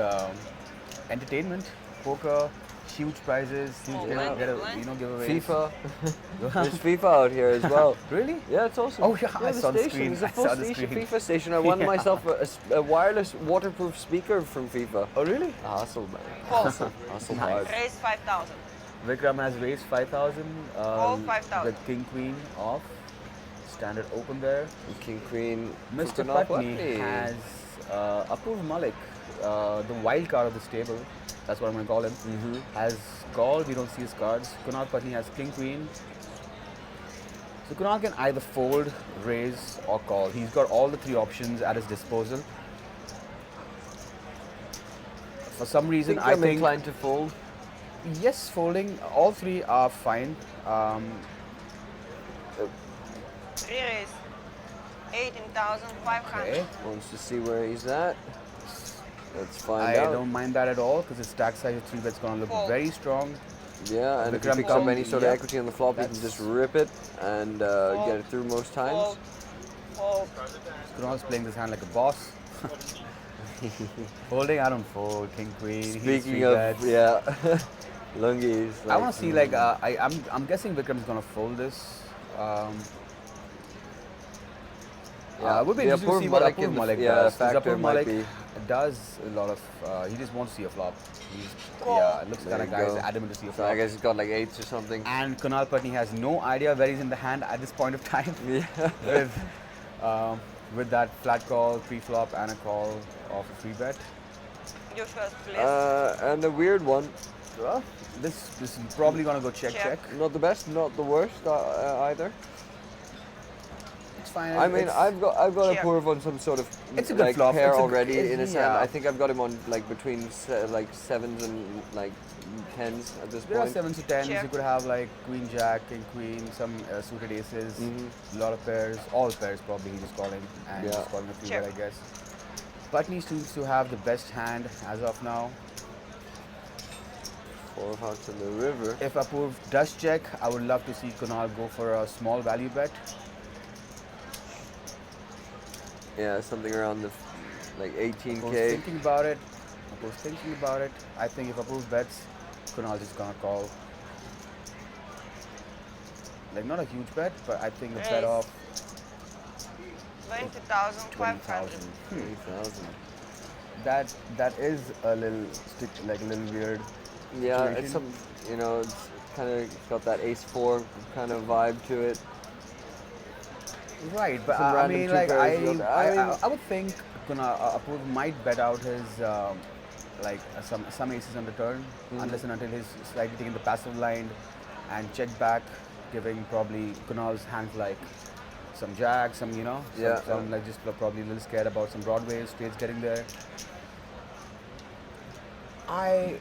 entertainment, poker, huge prizes, huge giveaways. FIFA. There's FIFA out here as well. Really? Yeah, it's awesome. Oh, yeah, I the saw the station. screen. There's a I full saw the station, screen. FIFA station. I won Yeah. myself a wireless waterproof speaker from FIFA. Oh, really? Hustle, man. Call. Hustle hard. Raise 5,000. Vikram has raised 5,000. All 5,000. The king queen off. Standard open there. King Queen. Mr. Kunal Patni has Apurv Malik, the wild card of this table. That's what I'm going to call him. Has called. We don't see his cards. Kunal Patni has king queen. So Kunal can either fold, raise, or call. He's got all the three options at his disposal. For some reason, I I'm think inclined to fold. yes, folding. All three are fine. Raise 18,500. Okay. Wants to see where he's at. Let's find I out. don't mind that at all because his stack size of 3 bet's gonna look Fold. very strong. Yeah, and if he Vikram picks up comes- any sort of yeah, equity on the flop, he can that's- just rip it and get it through most times. Fold. Fold. Kunal's playing this hand like a boss. Folding, I don't fold. King queen. he's Speaking three of, bets. yeah, Lungi's. I want to see like I'm guessing Vikram's gonna fold this. Yeah, it would be the interesting to see Apurv what Malik Apurv in the- Malik yeah, does. 'cause factor Apurv might Malik be- does a lot of. He just wants to see a flop. Call. Yeah, it looks There kind of you guy is go. adamant to see a So flop. I guess he's got like eights or something. And Kunal Patni has no idea where he's in the hand at this point of time. Yeah. with that flat call, pre-flop, and a call of a free bet. You first, please. And a weird one. Well, this is probably gonna go check. Check. Not the best, not the worst either. It's fine. I mean, I've got a Check. Apurv on some sort of It's a good like flop. pair It's a- already it's- in his hand. yeah. I think I've got him on like between like sevens and like tens at this There are point. 7s to 10s. Check. You could have like queen, jack, king, queen, some suited aces, a lot of pairs, all pairs probably he was calling, and Yeah. just calling a free Check. bet, I guess. Patni seems to have the best hand as of now. 4 of hearts in the river. If Apurv does check, I would love to see Kunal go for a small value bet. Yeah, something around the like Apurv's 18k. thinking about it. Apurv's thinking about it. I think if Apurv bets, Kunal just gonna call. Like not a huge bet, but I think a bet Raise. of 20,500. 20,000. 3,000. That is a little like a little weird. Yeah, situation. it's some, it's kind of got that ace 4 kind of vibe to it. Right, but Some I random mean, two like pairs goes- I would think Apurv might bet out his like some aces on the turn, unless and until he's slightly taking the passive line and check back, giving probably Kunal's hands like some jacks, some Yeah. some like just probably a little scared about some broadways, straights getting there. I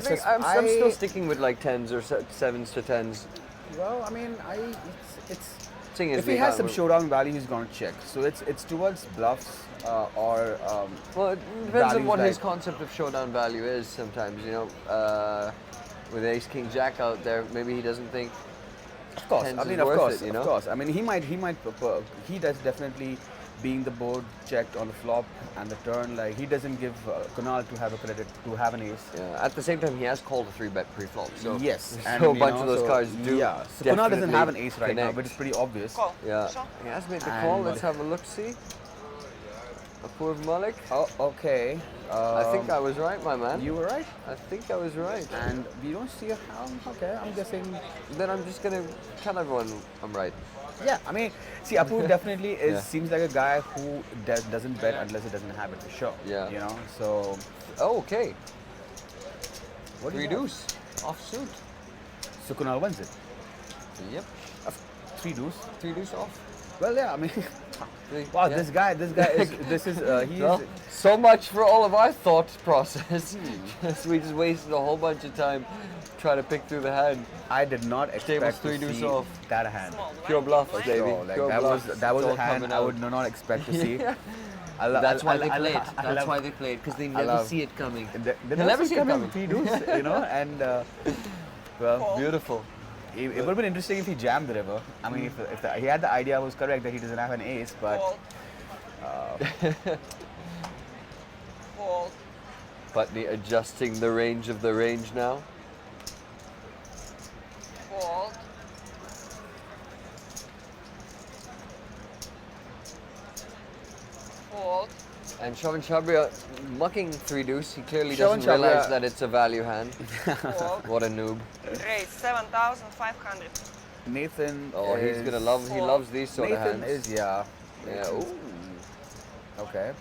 think I'm still sticking with like 10s or 7s to 10s. Well, I mean, it's Thing is, if he has some showdown value, he's gonna check. So it's towards bluffs or Well, it depends on values what his like- concept of showdown value is sometimes, with ace king jack out there, maybe he doesn't think Of course, tens I is mean, of worth course, it, of course. I mean, he does definitely, being the board checked on the flop and the turn, like he doesn't give Kunal to have a credit to have an ace. Yeah, at the same time, he has called a 3-bet pre-flop, so Yes, so and, a you bunch know, of those so, cards do. Yeah, so Kunal doesn't have an definitely ace right now, connect. but it's pretty obvious. Call. Yeah, So, he has made the call. And- Let's have a look. See, Apurv Malik. Oh, okay. I think I was right, my man. You were right, I think I was right. and we don't see a hand. Okay, I'm guessing. Then I'm just gonna tell everyone I'm right. Yeah, I mean, see, Apurv definitely Yeah. seems like a guy who doesn't bet unless he doesn't have it for sure. Yeah. You know, so Oh, okay. what do you 3 got? deuce offsuit. So Kunal wins it. Yep. 3 deuce. 3 deuce off. Well, yeah, I mean, Three, wow, yeah. this guy is he's Well, so much for all of our thought process. We just wasted a whole bunch of time trying to pick through the hand. I did not expect three to deuce see off. that hand. small. Pure bluff, Right? baby. So, like, Pure that bluff. was It's a all hand coming I out. would not expect to see. Yeah. That's why they played. That's why they played, because they never love- see it coming. They They'll never see it coming. 3 deuce, and well, Beautiful. it would have been interesting if he jammed the river. I mean, if he had the idea was correct that he doesn't have an ace, but Fold. Fold. Putney adjusting the range of the range now. Fold. Fold. And Shravan Chabria mucking 3-deuce. He clearly Shravan doesn't realize Chabria- that it's a value hand. Fold. What a noob. Raise 7,500. Nathan. Oh, he's gonna love. He loves these sort of Nathan hands. is yeah. Yeah. Ooh. Okay.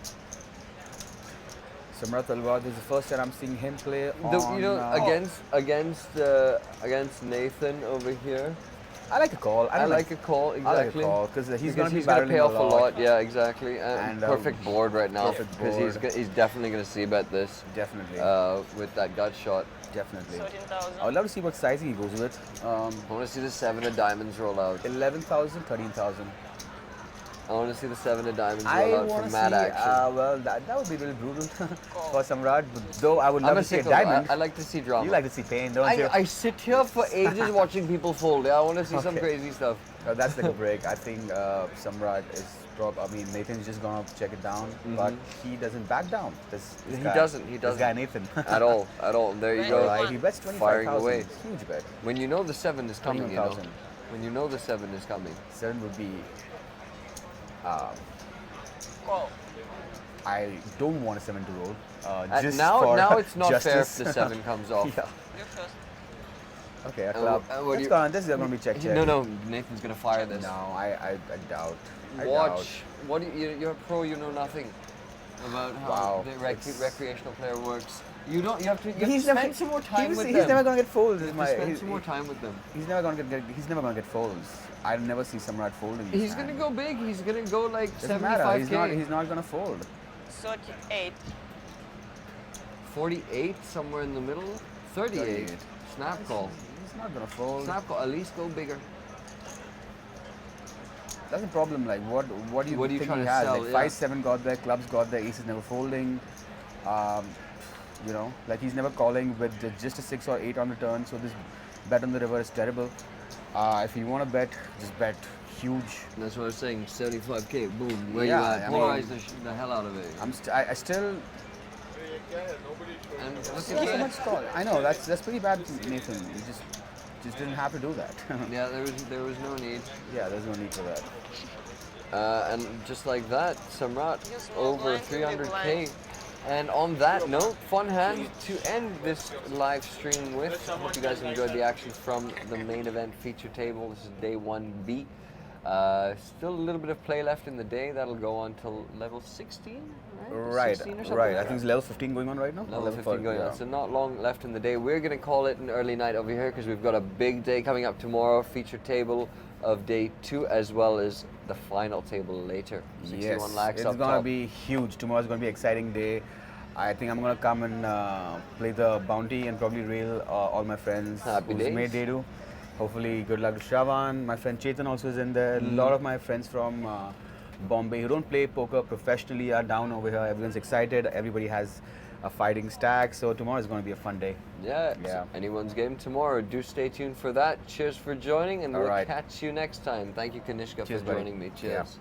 Samrat Alwad is the first time I'm seeing him play The, on. you know, against Nathan over here. I like a call. I like a call I like exactly. a call because he's going to be gonna barreling pay off a lot. Yeah, exactly. And perfect board right now perfect because board. he's definitely gonna see bet this Definitely. with that gut shot. Definitely. 13,000. I would love to see what sizing he goes with. I want to see the 7 of diamonds roll out. 11,000, 13,000. I want to see the 7 of diamonds I roll out want for to mad see. action. Well, that would be really brutal for Samrat. But though I would love I'm a to see a sickle. diamond. I like to see drama. You like to see pain, don't you? I sit here for ages watching people fold. Yeah, I want to see some Okay. crazy stuff. That's like a break. I think Samrat is Nathan's just gonna check it down, but he doesn't back down. This He guy, doesn't. This guy Nathan. At all. There you Right. go. Right, he bets Firing 25,000. away. Huge bet. When you know the 7 is coming, you know. 21,000. When you know the 7 is coming. 7 would be. Call. I don't want a 7 to roll. Just Now for it's not fair if justice. the 7 comes off. Yeah. You first. Okay, a And club. wh- and what do you- This is gonna be check. No, Nathan's gonna fire this. No, I doubt. I doubt. Watch. What do you're a pro. You know nothing about how Wow, the it's- recreational player works. You don't. You have to. He's spend never- some more time with he's them. never gonna get folds. You have to spend some more time with them. He's never gonna get folds. I'll never see Samrat folding. He's gonna go big. He's gonna go like Doesn't matter. 75K. He's not gonna fold. 38. 48 somewhere in the middle. 38. 38. Snap call. He's not gonna fold. Snap call. At least go bigger. That's the problem. Like, what do you What are you think trying he to has? sell? Like, Yeah. 5-7 got there, clubs got there, aces never folding. You know, like he's never calling with just a 6 or 8 on the turn. So this bet on the river is terrible. If you want to bet, just bet huge. That's what I was saying. 75K. Boom. Where Yeah, you at? I mean- Polarize the hell out of it. I still. And look That's at so that. much call. I know that's pretty bad, Nathan. You just didn't have to do that. Yeah, there was no need. Yeah, there's no need for that. And just like that, Samrat Just small over blind, big 300K. blind. And on that note, fun hand to end this live stream with. Hope you guys enjoyed the action from the main event feature table. This is day 1B. Still a little bit of play left in the day. That'll go on till level 16, right? Right, 16 or something right. like I think it's that. level 15 going on right now. Level 15 going yeah. on. So not long left in the day. We're going to call it an early night over here because we've got a big day coming up tomorrow. Feature table of day 2 as well as the final table later. 61 Yes, lakhs it's up gonna top. be huge. Tomorrow's gonna be an exciting day. I think I'm gonna come and play the bounty and probably rail all my friends Happy who's days. made day two. Hopefully, good luck to Shravan. My friend Chetan also is in there. A lot of my friends from Bombay who don't play poker professionally are down over here. Everyone's excited. Everybody has a fighting stack. So tomorrow is going to be a fun day. Yeah, Yeah. anyone's game tomorrow. Do stay tuned for that. Cheers for joining, and All we'll right. catch you next time. Thank you, Kanishka, Cheers, for buddy. joining me. Yeah. Cheers.